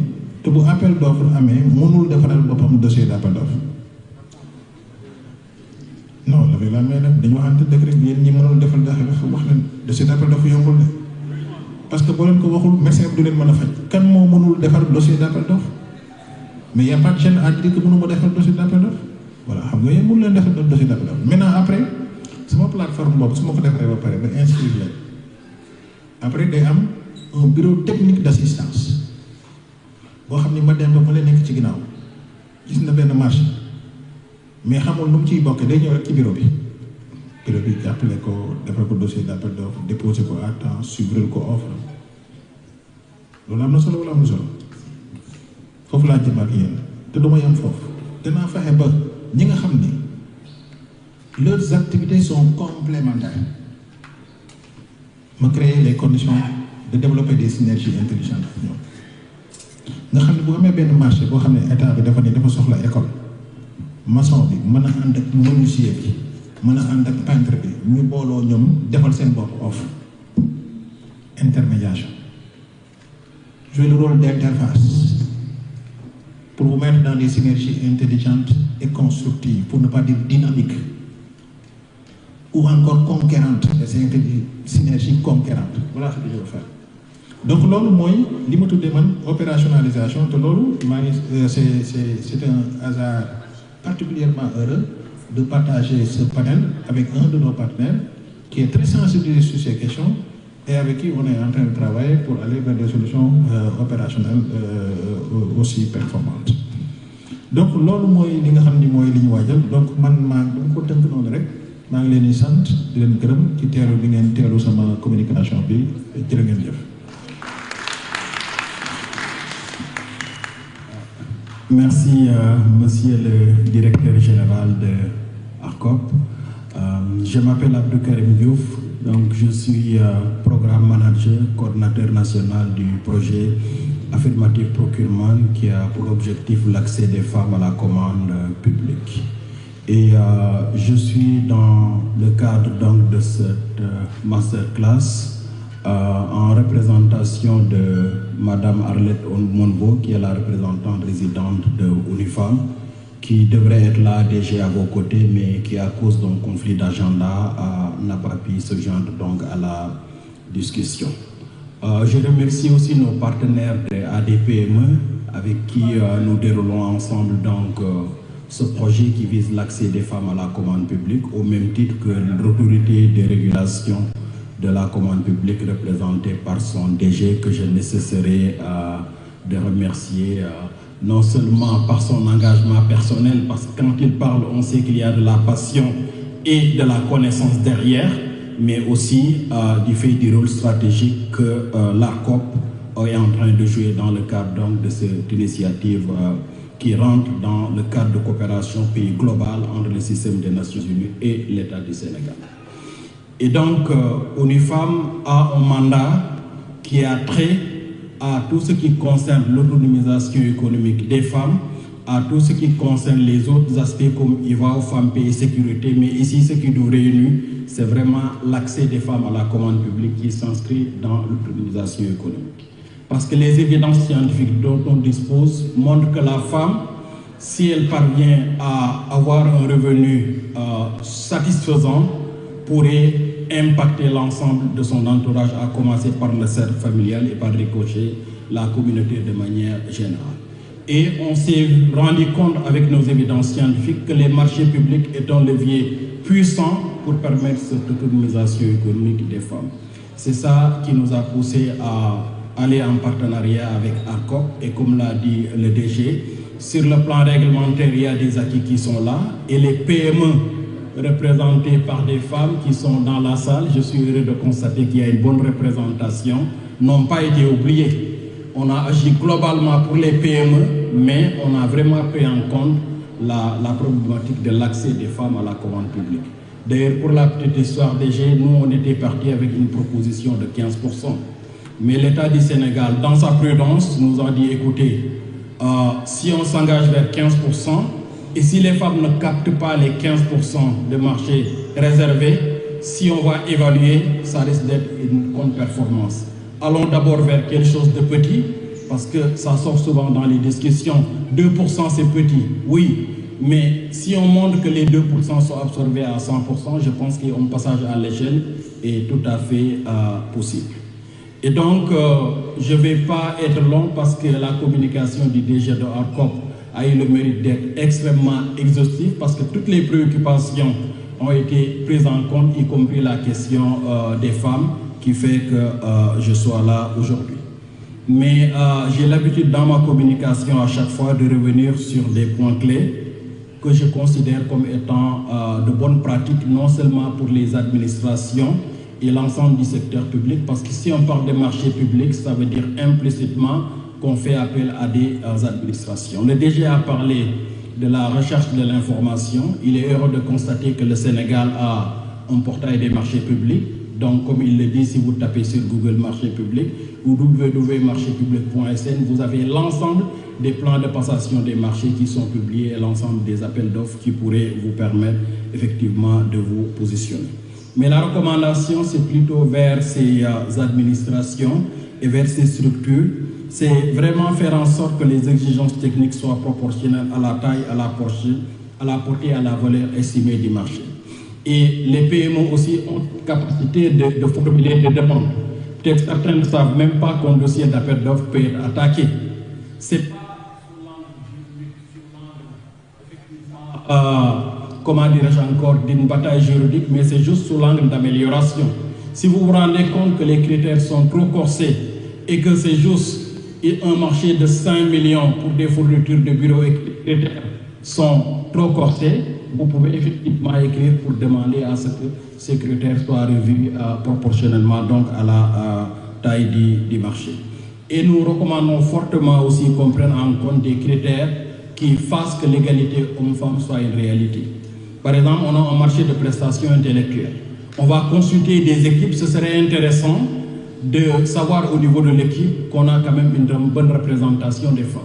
te bu appel d'offre amee mënul defaral boppam dossier d'appel d'offre non dafay la may nag dañu waxante dëgg rek yéen ñi mënul defal dafa wax leen dossier d'appel d'offre yombul de parce que boo leen ko waxul médecin bi du leen mën a faj kan moo mënul defar dossier d'appel d'offre mais y a pas de chaîne à dire que mënu ma defar dossier d'appel d'offre voilà xam nga yéen mënu leen defar dossier d'appel d'offre maintenant après sama plateforme boobu su ma ko defaree ba pare ba inscrire leen après day am un bureau technique d'assistance boo xam ni ma dem ba ma leen nekk ci ginnaaw gis na benn marché mais xamul nu mu ciy bokkee day ñëw rek ci bureau bi jàppale ko defal ko dossier d'appel d'offre déposer ko à temps suivre ko offre loolu am na solo wala am na solo foofu laa jëm ak yéen te du ma yem foofu danaa fexe ba ñi nga xam ni leurs activités sont complémentaires ma créer les conditions de développer des synergies intelligentes ak ñoom nga xam ne bu amee benn marché boo xam ne état bi dafa ne dafa soxla école maçon bi mën a ànd ak menuisier bi mën a ànd ak peintre bi ñu booloo ñoom defal seen bopp offre intermédiation jouer le rôle d'interface pour vous mettre dans des synergies intelligentes et constructives pour ne pas dire dynamiques ou encore conquérantes des synergies conquérantes voilà ce que je veux faire donc loolu mooy li ma tuddee man opérationnalisation te loolu maa ngi c'est un hasard particulièrement heureux de partager ce panel avec un de nos partenaires qui est très sensibilisé sur ces questions et avec qui on est en train de travailler pour aller vers des solutions opérationnelles aussi performantes donc loolu mooy li nga xam ni mooy li ñu waajal donc man maa dama ko tënk noonu rek maa ngi leen di sant di leen gërëm ci teelu bi ngeen teelu sama communication bi jërë ngeen jëf. Merci monsieur le directeur général de ARCOP. Je m'appelle Abdou Karim Diouf, donc je suis programme manager, coordinateur national du projet Affirmative Procurement qui a pour objectif l'accès des femmes à la commande publique. Et je suis dans le cadre donc de cette masterclass en représentation de Madame Arlette Monbo, qui est la représentante résidente de UNIFAM, qui devrait être là déjà à vos côtés, mais qui, à cause d'un conflit d'agenda, n'a pas pu se joindre donc à la discussion. Je remercie aussi nos partenaires de ADPME, avec qui nous déroulons ensemble donc ce projet qui vise l'accès des femmes à la commande publique, au même titre que l'autorité de régulation de la commande publique représentée par son DG, que je ne cesserai de remercier, non seulement par son engagement personnel, parce que quand il parle, on sait qu'il y a de la passion et de la connaissance derrière, mais aussi du fait du rôle stratégique que l'ARCOP est en train de jouer dans le cadre donc, de cette initiative qui rentre dans le cadre de coopération pays global entre le système des Nations Unies et l'État du Sénégal. Et donc, ONU-Femmes a un mandat qui a trait à tout ce qui concerne l'autonomisation économique des femmes, à tout ce qui concerne les autres aspects comme IVA, femmes, paix et sécurité. Mais ici, ce qui nous réunit, c'est vraiment l'accès des femmes à la commande publique qui s'inscrit dans l'autonomisation économique. Parce que les évidences scientifiques dont on dispose montrent que la femme, si elle parvient à avoir un revenu satisfaisant, pourrait impacter l'ensemble de son entourage, à commencer par le cercle familial et par ricochet la communauté de manière générale. Et on s'est rendu compte avec nos évidences scientifiques que les marchés publics est un levier puissant pour permettre cette autonomisation économique des femmes. C'est ça qui nous a poussé à aller en partenariat avec ARCOP, et comme l'a dit le DG, sur le plan réglementaire, il y a des acquis qui sont là, et les PME représentés par des femmes qui sont dans la salle, je suis heureux de constater qu'il y a une bonne représentation, n'ont pas été oubliées. On a agi globalement pour les PME, mais on a vraiment pris en compte la problématique de l'accès des femmes à la commande publique. D'ailleurs, pour la petite histoire DG, nous on était partis avec une proposition de 15%. Mais l'État du Sénégal, dans sa prudence, nous a dit, écoutez, si on s'engage vers 15%, et si les femmes ne captent pas les 15% de marché réservés, si on va évaluer, ça risque d'être une contre-performance. Allons d'abord vers quelque chose de petit, parce que ça sort souvent dans les discussions. 2% c'est petit, oui, mais si on montre que les 2% sont absorbés à 100%, je pense qu'un passage à l'échelle est tout à fait possible. Et donc, je ne vais pas être long parce que la communication du DG de ARCOP a eu le mérite d'être extrêmement exhaustive, parce que toutes les préoccupations ont été prises en compte, y compris la question des femmes, qui fait que je sois là aujourd'hui. Mais j'ai l'habitude dans ma communication à chaque fois de revenir sur des points clés que je considère comme étant de bonnes pratiques, non seulement pour les administrations et l'ensemble du secteur public, parce que si on parle des marchés publics, ça veut dire implicitement qu'on fait appel à des administrations. Le DG a parlé de la recherche de l'information. Il est heureux de constater que le Sénégal a un portail des marchés publics. Donc, comme il le dit, si vous tapez sur Google Marché Public ou www.marchépublic.sn, vous avez l'ensemble des plans de passation des marchés qui sont publiés et l'ensemble des appels d'offres qui pourraient vous permettre effectivement de vous positionner. Mais la recommandation, c'est plutôt vers ces administrations et vers ces structures. C'est vraiment faire en sorte que les exigences techniques soient proportionnelles à la taille, à la portée, à la valeur estimée du marché. Et les PME aussi ont capacité de formuler des demandes. Peut-être certains ne savent même pas qu'un dossier d'appel d'offres peut être attaqué. C'est pas comment dirais-je encore, d'une bataille juridique, mais c'est juste sous l'angle d'amélioration. Si vous vous rendez compte que les critères sont trop corsés et que c'est juste un marché de 5 millions pour des fournitures de bureaux et que les critères sont trop corsés, vous pouvez effectivement écrire pour demander à ce que ces critères soient revus proportionnellement donc à la taille du marché. Et nous recommandons fortement aussi qu'on prenne en compte des critères qui fassent que l'égalité homme-femme soit une réalité. Par exemple, on a un marché de prestations intellectuelles. On va consulter des équipes, ce serait intéressant de savoir au niveau de l'équipe qu'on a quand même une bonne représentation des femmes.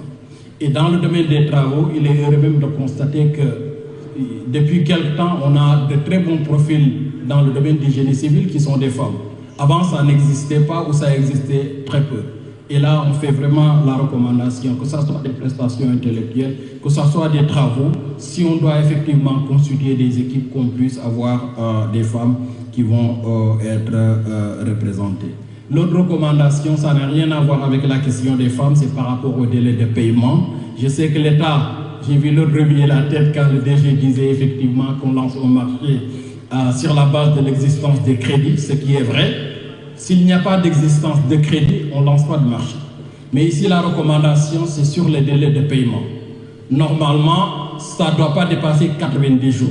Et dans le domaine des travaux, il est heureux même de constater que depuis quelque temps, on a de très bons profils dans le domaine du génie civil qui sont des femmes. Avant, ça n'existait pas ou ça existait très peu. Et là, on fait vraiment la recommandation, que ce soit des prestations intellectuelles, que ce soit des travaux. Si on doit effectivement constituer des équipes, qu'on puisse avoir des femmes qui vont être représentées. L'autre recommandation, ça n'a rien à voir avec la question des femmes, c'est par rapport au délai de paiement. Je sais que l'État, j'ai vu l'autre remuer la tête quand le DG disait effectivement qu'on lance un marché sur la base de l'existence des crédits, ce qui est vrai. S'il n'y a pas d'existence de crédit, on ne lance pas de marché. Mais ici, la recommandation, c'est sur les délais de paiement. Normalement, ça ne doit pas dépasser 90 jours.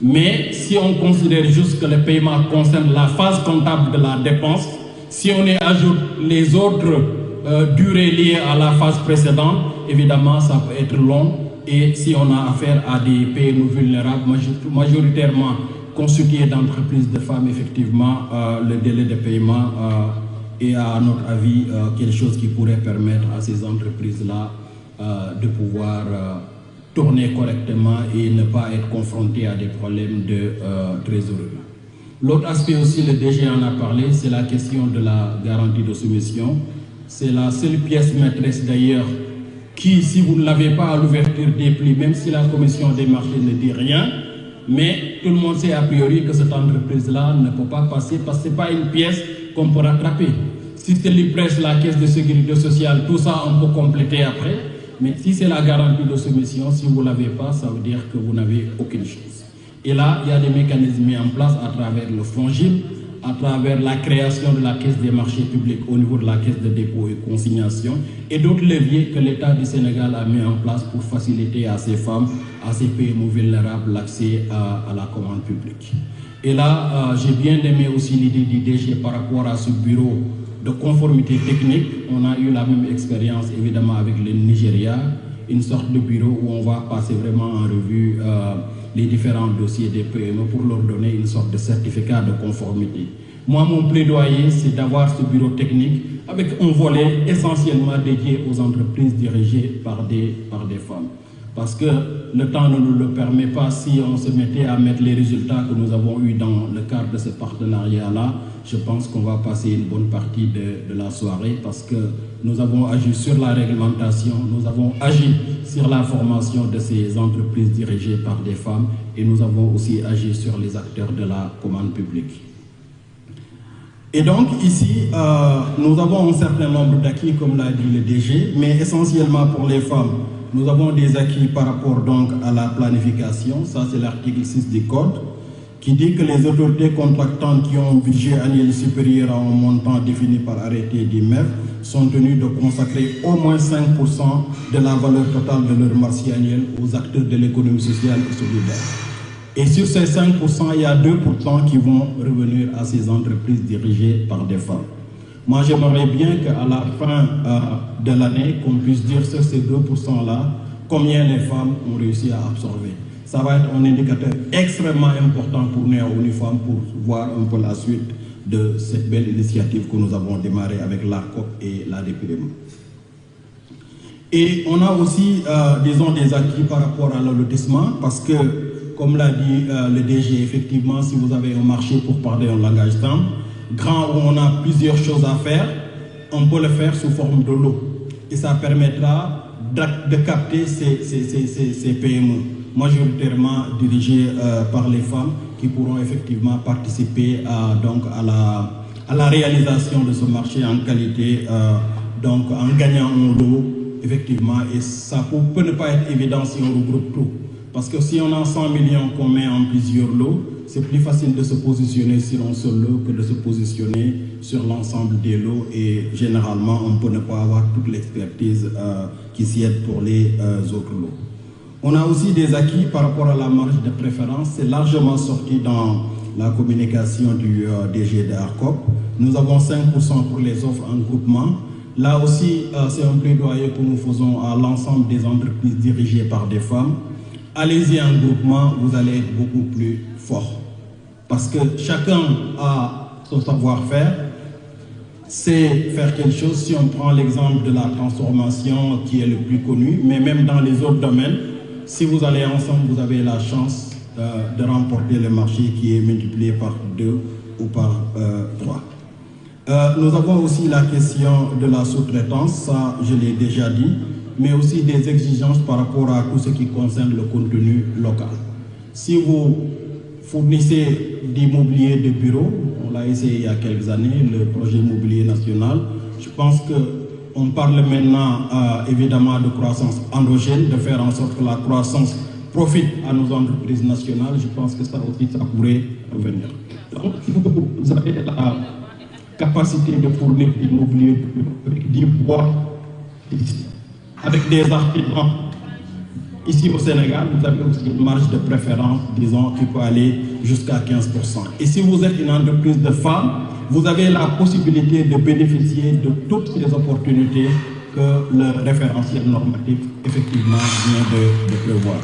Mais si on considère juste que le paiement concerne la phase comptable de la dépense, si on y ajoute les autres durées liées à la phase précédente, évidemment, ça peut être long. Et si on a affaire à des PME vulnérables, majoritairement constitués d'entreprises de femmes, effectivement, le délai de paiement est, à notre avis, quelque chose qui pourrait permettre à ces entreprises-là de pouvoir tourner correctement et ne pas être confrontées à des problèmes de trésorerie. L'autre aspect aussi, le DG en a parlé, c'est la question de la garantie de soumission. C'est la seule pièce maîtresse d'ailleurs qui, si vous ne l'avez pas à l'ouverture des prix, même si la commission des marchés ne dit rien, mais tout le monde sait a priori que cette entreprise-là ne peut pas passer parce que ce n'est pas une pièce qu'on peut rattraper. Si c'est l'IPRES, la caisse de sécurité sociale, tout ça on peut compléter après, mais si c'est la garantie de soumission, si vous ne l'avez pas, ça veut dire que vous n'avez aucune chose. Et là, il y a des mécanismes mis en place à travers le FONGIP, à travers la création de la caisse des marchés publics au niveau de la caisse de dépôt et consignation et d'autres leviers que l'État du Sénégal a mis en place pour faciliter à ces femmes, à ces PME vulnérables l'accès à la commande publique. Et là, j'ai bien aimé aussi l'idée du DG par rapport à ce bureau de conformité technique. On a eu la même expérience évidemment avec le Nigeria, une sorte de bureau où on va passer vraiment en revue les différents dossiers des PME pour leur donner une sorte de certificat de conformité. Moi, mon plaidoyer, c'est d'avoir ce bureau technique avec un volet essentiellement dédié aux entreprises dirigées par des femmes. Parce que le temps ne nous le permet pas. Si on se mettait à mettre les résultats que nous avons eus dans le cadre de ce partenariat-là, je pense qu'on va passer une bonne partie de la soirée parce que nous avons agi sur la réglementation, nous avons agi sur la formation de ces entreprises dirigées par des femmes et nous avons aussi agi sur les acteurs de la commande publique. Et donc ici, nous avons un certain nombre d'acquis, comme l'a dit le DG, mais essentiellement pour les femmes. Nous avons des acquis par rapport donc à la planification, ça c'est l'article 6 du Code, qui dit que les autorités contractantes qui ont un budget annuel supérieur à un montant défini par arrêté du MEF sont tenues de consacrer au moins 5% de la valeur totale de leur marché annuel aux acteurs de l'économie sociale et solidaire. Et sur ces 5%, il y a 2% qui vont revenir à ces entreprises dirigées par des femmes. Moi, j'aimerais bien qu'à la fin de l'année, qu'on puisse dire sur ces 2%-là, combien les femmes ont réussi à absorber. Ça va être un indicateur extrêmement important pour nous à Unifam pour voir un peu la suite de cette belle initiative que nous avons démarrée avec l'ARCOP et la DPM. Et on a aussi, disons, des acquis par rapport à l'allotissement parce que, comme l'a dit le DG, effectivement, si vous avez un marché, pour parler en langage simple, grand où on a plusieurs choses à faire, on peut le faire sous forme de lot. Et ça permettra de capter ces PME, majoritairement dirigées par les femmes, qui pourront effectivement participer donc à la réalisation de ce marché en qualité, donc en gagnant un lot, effectivement. Et ça peut ne pas être évident si on regroupe tout. Parce que si on a 100 millions qu'on met en plusieurs lots, c'est plus facile de se positionner sur un seul lot que de se positionner sur l'ensemble des lots. Et généralement, on peut ne pas avoir toute l'expertise qui s'y aide pour les autres lots. On a aussi des acquis par rapport à la marge de préférence. C'est largement sorti dans la communication du DG de ARCOP. Nous avons 5% pour les offres en groupement. Là aussi, c'est un plaidoyer que nous faisons à l'ensemble des entreprises dirigées par des femmes. Allez-y en groupement, vous allez être beaucoup plus fort. Parce que chacun a son savoir-faire, c'est faire quelque chose. Si on prend l'exemple de la transformation qui est le plus connu, mais même dans les autres domaines, si vous allez ensemble, vous avez la chance de remporter le marché qui est multiplié par 2 ou par 3. Nous avons aussi la question de la sous-traitance, ça je l'ai déjà dit, mais aussi des exigences par rapport à tout ce qui concerne le contenu local. Si vous fournissez d'immobilier de bureau, on l'a essayé il y a quelques années, le projet immobilier national, je pense qu'on parle maintenant évidemment de croissance endogène, de faire en sorte que la croissance profite à nos entreprises nationales. Je pense que ça aussi, ça pourrait revenir. Donc, si vous avez la capacité de fournir l'immobilier avec du bois, avec des artisans, ici au Sénégal, vous avez aussi une marge de préférence, disons, qui peut aller jusqu'à 15%. Et si vous êtes une entreprise de femmes, vous avez la possibilité de bénéficier de toutes les opportunités que le référentiel normatif, effectivement, vient de prévoir.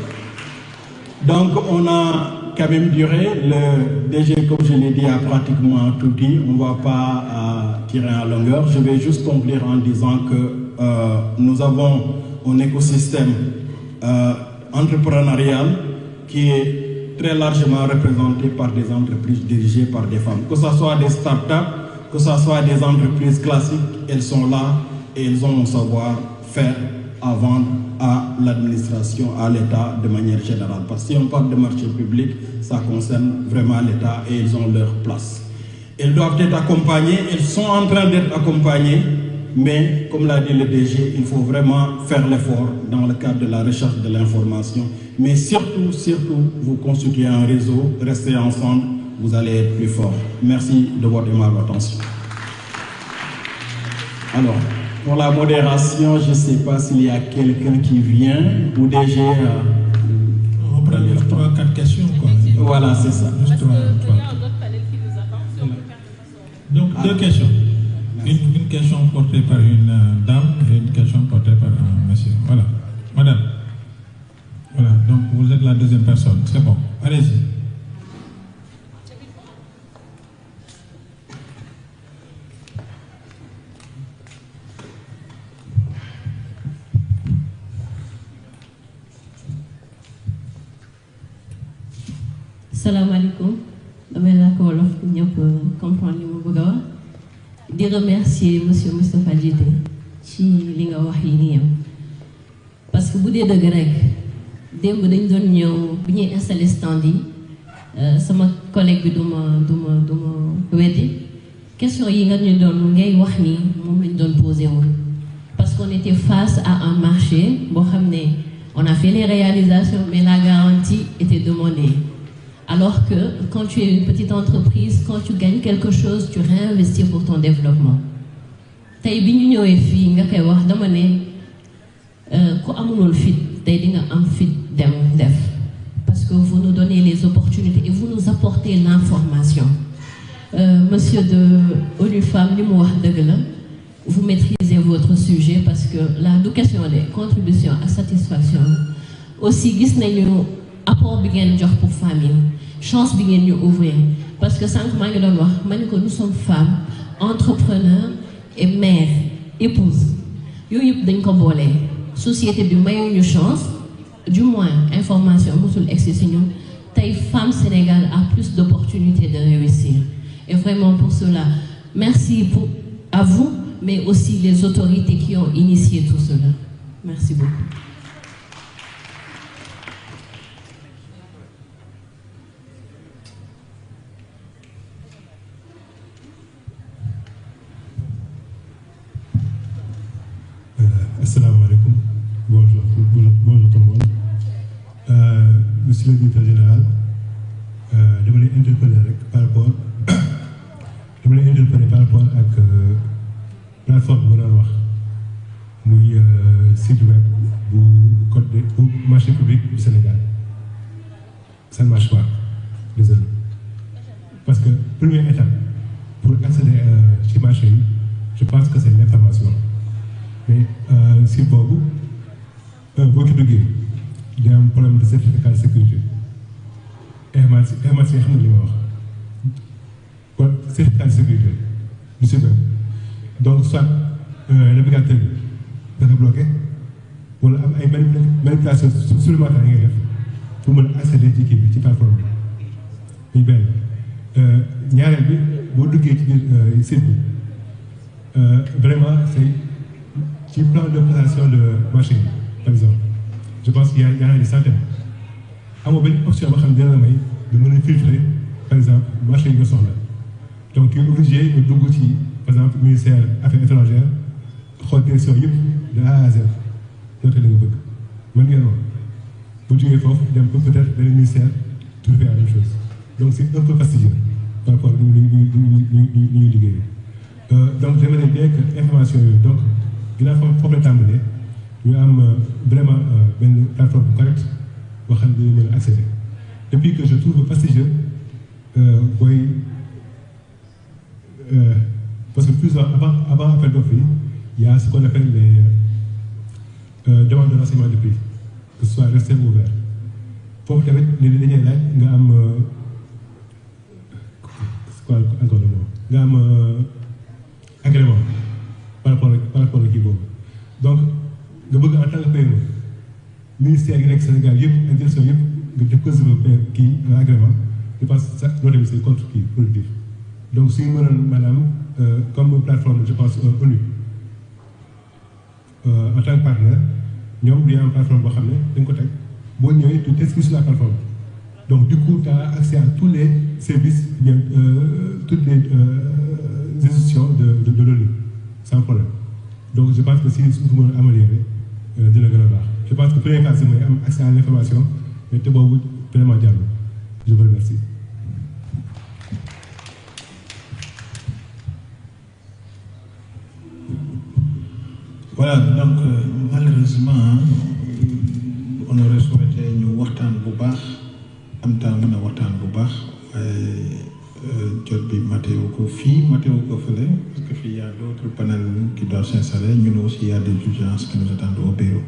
Donc, on a quand même duré. Le DG, comme je l'ai dit, a pratiquement tout dit. On ne va pas tirer en longueur. Je vais juste conclure en disant que nous avons un écosystème entrepreneurial qui est très largement représenté par des entreprises dirigées par des femmes. Que ce soit des startups, que ce soit des entreprises classiques, elles sont là et elles ont un savoir-faire à vendre à l'administration, à l'État de manière générale. Parce que si on parle de marché public, ça concerne vraiment l'État et ils ont leur place. Elles doivent être accompagnées, elles sont en train d'être accompagnées, mais comme l'a dit le DG, il faut vraiment faire l'effort dans le cadre de la recherche de l'information. Mais surtout, vous constituez un réseau, restez ensemble, vous allez être plus forts. Merci de votre aimable attention. Alors, pour la modération, je ne sais pas s'il y a quelqu'un qui vient ou DG. On prend 3-4 questions, quoi. Voilà, c'est ça. Juste 3. Donc, deux questions. Une question portée par une dame et une question portée par un monsieur. Voilà. Madame. Voilà. Donc, vous êtes la deuxième personne. C'est bon. Allez-y. Salam alaikum. Damay la ko wolof ñëpp comprendre li mu bëgg a wax di remercier monsieur Moustapha Diété ci li nga wax yi nii yam parce que bu dee dëgg rek démb dañ doon ñëw bu ñuy installé stand yi sama collègue bi duma weddi question yi nga ñu doon ngay wax ni moom lañ doon posé woon parce qu'on était face à un marché boo xam ne on a fait les réalisations mais la garantie était demandée. Alors que quand tu es une petite entreprise, quand tu gagnes quelque chose, tu réinvestis pour ton développement. Tay bi ñu ñëwee fii nga koy wax dama ne ku amuloon fit tey di nga am fit dem def parce que vous nous donnez les opportunités et vous nous apportez l'information. Monsieur de ONU Femmes li mu wax dëgg la vous maîtrisez votre sujet parce que la du question de contribution à satisfaction aussi gis nañu apport bi ngeen jox pour famille chance bi ngeen ñu ouvrir parce que sànq maa ngi doon wax ma ne ko nous sommes femmes entrepreneurs et mères épouses yooyu yëpp dañ ko boole société bi mayuñu chance du moins information mosul egsi si ñun tey femme Sénégal a plus d'opportunités de réussir et vraiment pour cela merci à vous mais aussi les autorités qui ont initié tout cela merci beaucoup. Assalamu alaikum. Bonjour tout le monde. Monsieur le directeur général, je voulais interpeller par rapport à la plateforme bu doon wax muy site web bu marché public du Sénégal. Ça ne marche pas. Désolé. Parce que première étape pour accéder ci marché yi, je pense que c'est l'information. Mais si boobu boo ci duggee day am problème de certificat de sécurité information xam nga li ma wax kon certificat de sécurité du site web donc soit navigateur bi dafa bloqué wala am ay manipulation supplémentaire yi ngay def pour mën a accéder ci kii bi ci plateforme bi muy benn ñaareel bi boo duggee ci biir site bi vraiment c'est ci plan de présentation de marché yi par exemple je pense qu'il y a des centaines amoo benn option boo xam ne dina la may de mën a filtrer par exemple marché yi nga soxla donc tu es obligé nga dugg ci par exemple ministère affaires étrangères xool direction yëpp de A à Z noté la nga bëgg mën ngeen wax bu jógee foofu dem peut-être benn ministère tout fait la même chose donc c'est un peu fastidieux par rapport ak ñu liggéey donc j'aimerais bien que information yooyu donc ginnaaw foofu la tàmbalee ñu am vraiment benn plateforme bu correcte boo xam ne mën a accéder depuis que je trouve fastidieux booy parce que plus avant appel d'offres yi il y a ce qu'on appelle les demandes de renseignement de prix que ce soit resté ou ouvert foofu tamit léegi dañuy laaj nga am quoi encore le mot nga am agrément par rapport ak kii boobu donc nga bëgg en tant que PME ministère yi nekk Sénégal yëpp institution yëpp nga déposé kii agrément je pense que ça loolu tamit c'est contre kii productif donc suñu mënoon maanaam comme plateforme je pense ONU en tant que partenaire ñoom dañu am plateforme boo xam ne dañ ko teg boo ñëwee tu t'inscris sur la plateforme donc du coup tu as accès à tous les services toutes les institutions de l'ONU sans problème donc je pense que si suñ ko mën a améliorer dina gën a baax je pense que première phase mooy am accès à l'information mais te boobu vraiment jàll je vous remercie. Voilà, donc malheureusement on aurait souhaité ñu waxtaan bu baax am temps mën a waxtaan bu baax waaye jot bi matéo ko fii matéo ko fële parce que fii y a d'autres panels qui doivent s'installer ñun aussi il y a des urgences qui nous attendent au bureau.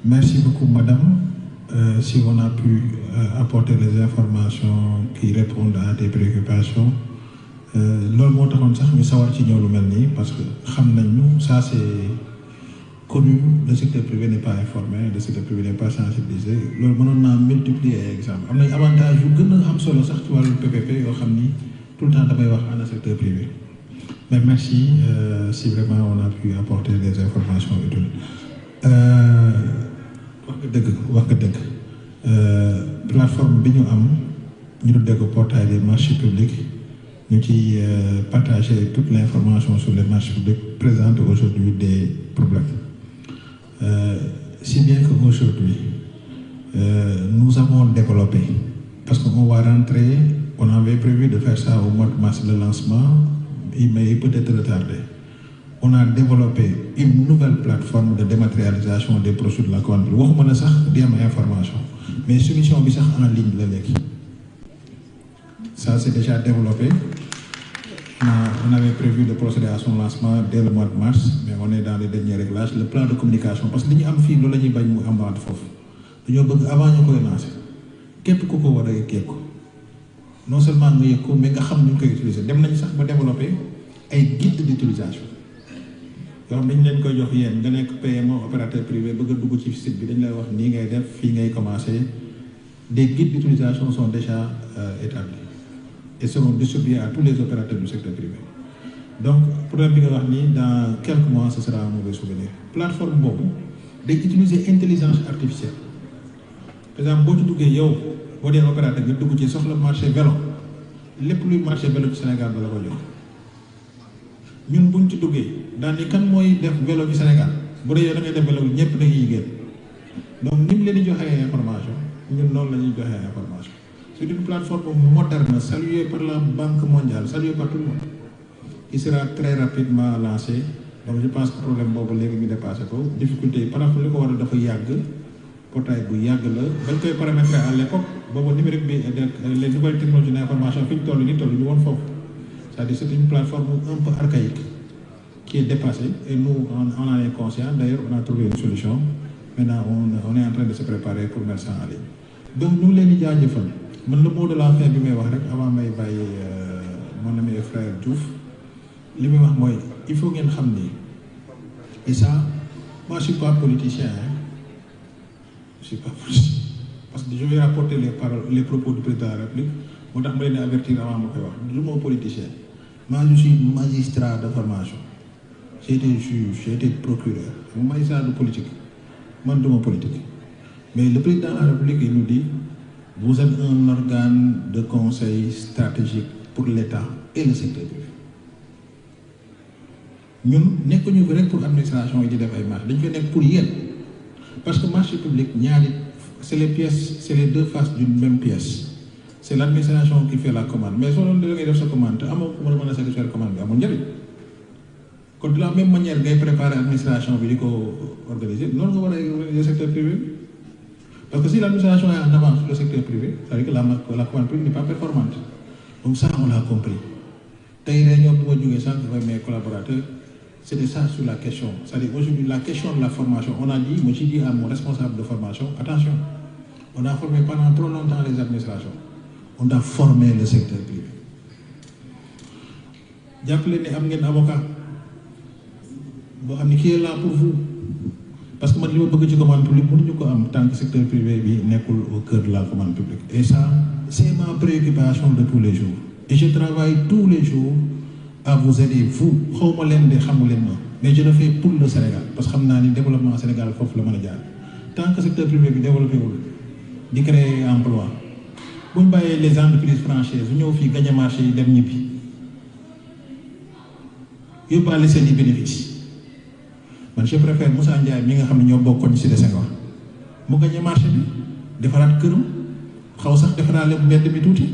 Merci beaucoup madame si on a pu apporter les informations qui répondent à tes préoccupations loolu moo taxoon sax ñu sawar ci ñëw lu mel nii parce que xam nañu ça c'est connu, le secteur privé n'est pas informé, le secteur privé n'est pas sensibilisé loolu mënoon naa multiplier ay exemple am nañ avantage yu gën a am solo sax ci wàllu PPP yoo xam ni tout le temps damay wax ana secteur privé mais merci si vraiment on a pu apporter des informations utiles wax nga dëgg plateforme bi ñu am ñu tuddee ko portail des marchés publics ñu ci partager toute l'information sur les marchés publics présente aujourd'hui des problèmes si bien qu'aujourd'hui nous avons développé parce qu'on va rentrer on avait prévu de faire ça au mois de mars le lancement mais il peut être retardé on a développé une nouvelle plateforme de dématérialisation des procédures de la commande publique waxuma na sax di am information mais solution bi sax en ligne la léegi ça c'est déjà développé on avait prévu de procéder à son lancement dès le mois de mars mais on est dans les derniers réglages le plan de communication parce que li ñu am fii loolu la ñuy bañ mu amaat foofu dañoo bëgg avant ñu koy lancer képp ku ko war a yëg ko non seulement nga yëg ko mais nga xam ni ñu koy utiliser dem nañ sax ba développer ay guide d'utilisation yoo xam dañ leen koy jox yéen nga nekk PME opérateur privé bëgg a dugg ci site bi dañ lay wax nii ngay def fii ngay commencer des guides d'utilisation sont déjà établis et seront distribués à tous les opérateurs du secteur privé donc problème bi nga wax nii dans quelques mois ce sera un mauvais souvenir plateforme boobu day utiliser intelligence artificielle par exemple boo ci duggee yow boo dee opérateur nga dugg ci soxla marché vélo lépp luy marché vélo ci Sénégal da la ko jox ñun buñ ci duggee daal ni kan mooy def vélo ci Sénégal bu dee yow da ngay def vélo ñëpp dañuy yëgeel donc ni mu leen di joxee information ñun noonu la ñuy joxee information c'est une plateforme moderne saluée par la Banque mondiale saluée par tout le monde qui sera très rapidement lancée donc je pense que problème boobu léegi ñu dépassé ko difficulté yi par rapport li ko war a dafa yàgg portail bu yàgg la bañ koy paramétrer à l'époque boobu numérique bi les nouvelles technologies d'information fi ñu toll ñu woon foofu c'est-à-dire c'est une plateforme un peu archaïque qui est dépassée et nous on en est conscient d'ailleurs on a trouvé une solution maintenant on est en train de se préparer pour mettre ça en ligne donc ñu ngi leen di jaajëfal man le mot de la fin bi may wax rek avant may bàyyi mon ami frère Diouf li muy wax mooy il faut ngeen xam ni et ça moi je suis pas politicien je suis pas politicien parce que je vais rapporter les propos du président de la République moo tax ma leen di avertir avant ma koy wax du ma politicien moi je suis magistrat de formation j'ai été juge, j'ai été procureur. Moi, ça de politique. Moi, de mon politique. Mais le président de la République, il nous dit, vous êtes un organe de conseil stratégique pour l'État et le secteur privé. Nous ne sommes pas pour l'administration et les marchés. Nous sommes pour rien. Parce que le marché public, c'est les pièces, c'est les deux faces d'une même pièce. C'est l'administration qui fait la commande. Mais si on a sa commande, on ne peut pas satisfaire la commande. De la même manière, vous préparez l'administration pour organiser, non, vous allez organiser le secteur privé. Parce que si l'administration est en avance sur le secteur privé, ça veut dire que la commande publique n'est pas performante. Donc ça, on l'a compris. Mes collaborateurs, c'était ça sur la question. C'est-à-dire aujourd'hui, la question de la formation, on a dit, moi j'ai dit à mon responsable de formation, attention, on a formé pendant trop longtemps les administrations. On a formé le secteur privé. J'appelle les avocats. Qui est là pour vous. Parce que moi, je veux que la commande publique, en tant que secteur privé, n'est au cœur de la commande publique. Et ça, c'est ma préoccupation de tous les jours. Et je travaille tous les jours à vous aider, vous. Mais je le fais pour le Sénégal. Parce que le développement au Sénégal, il faut le manager. Tant que le secteur privé est développé, il crée un emploi. Si vous voyez les entreprises franchaises, vous gagnez le marché, vous gagnez le pas laisser les bénéfices. Je préfère Moussa Ndiaye mi nga xam ne ñoo bokkoon ci Senghor mu gagné marché bi defaraat këram xaw sax defaraale mbedd bi tuuti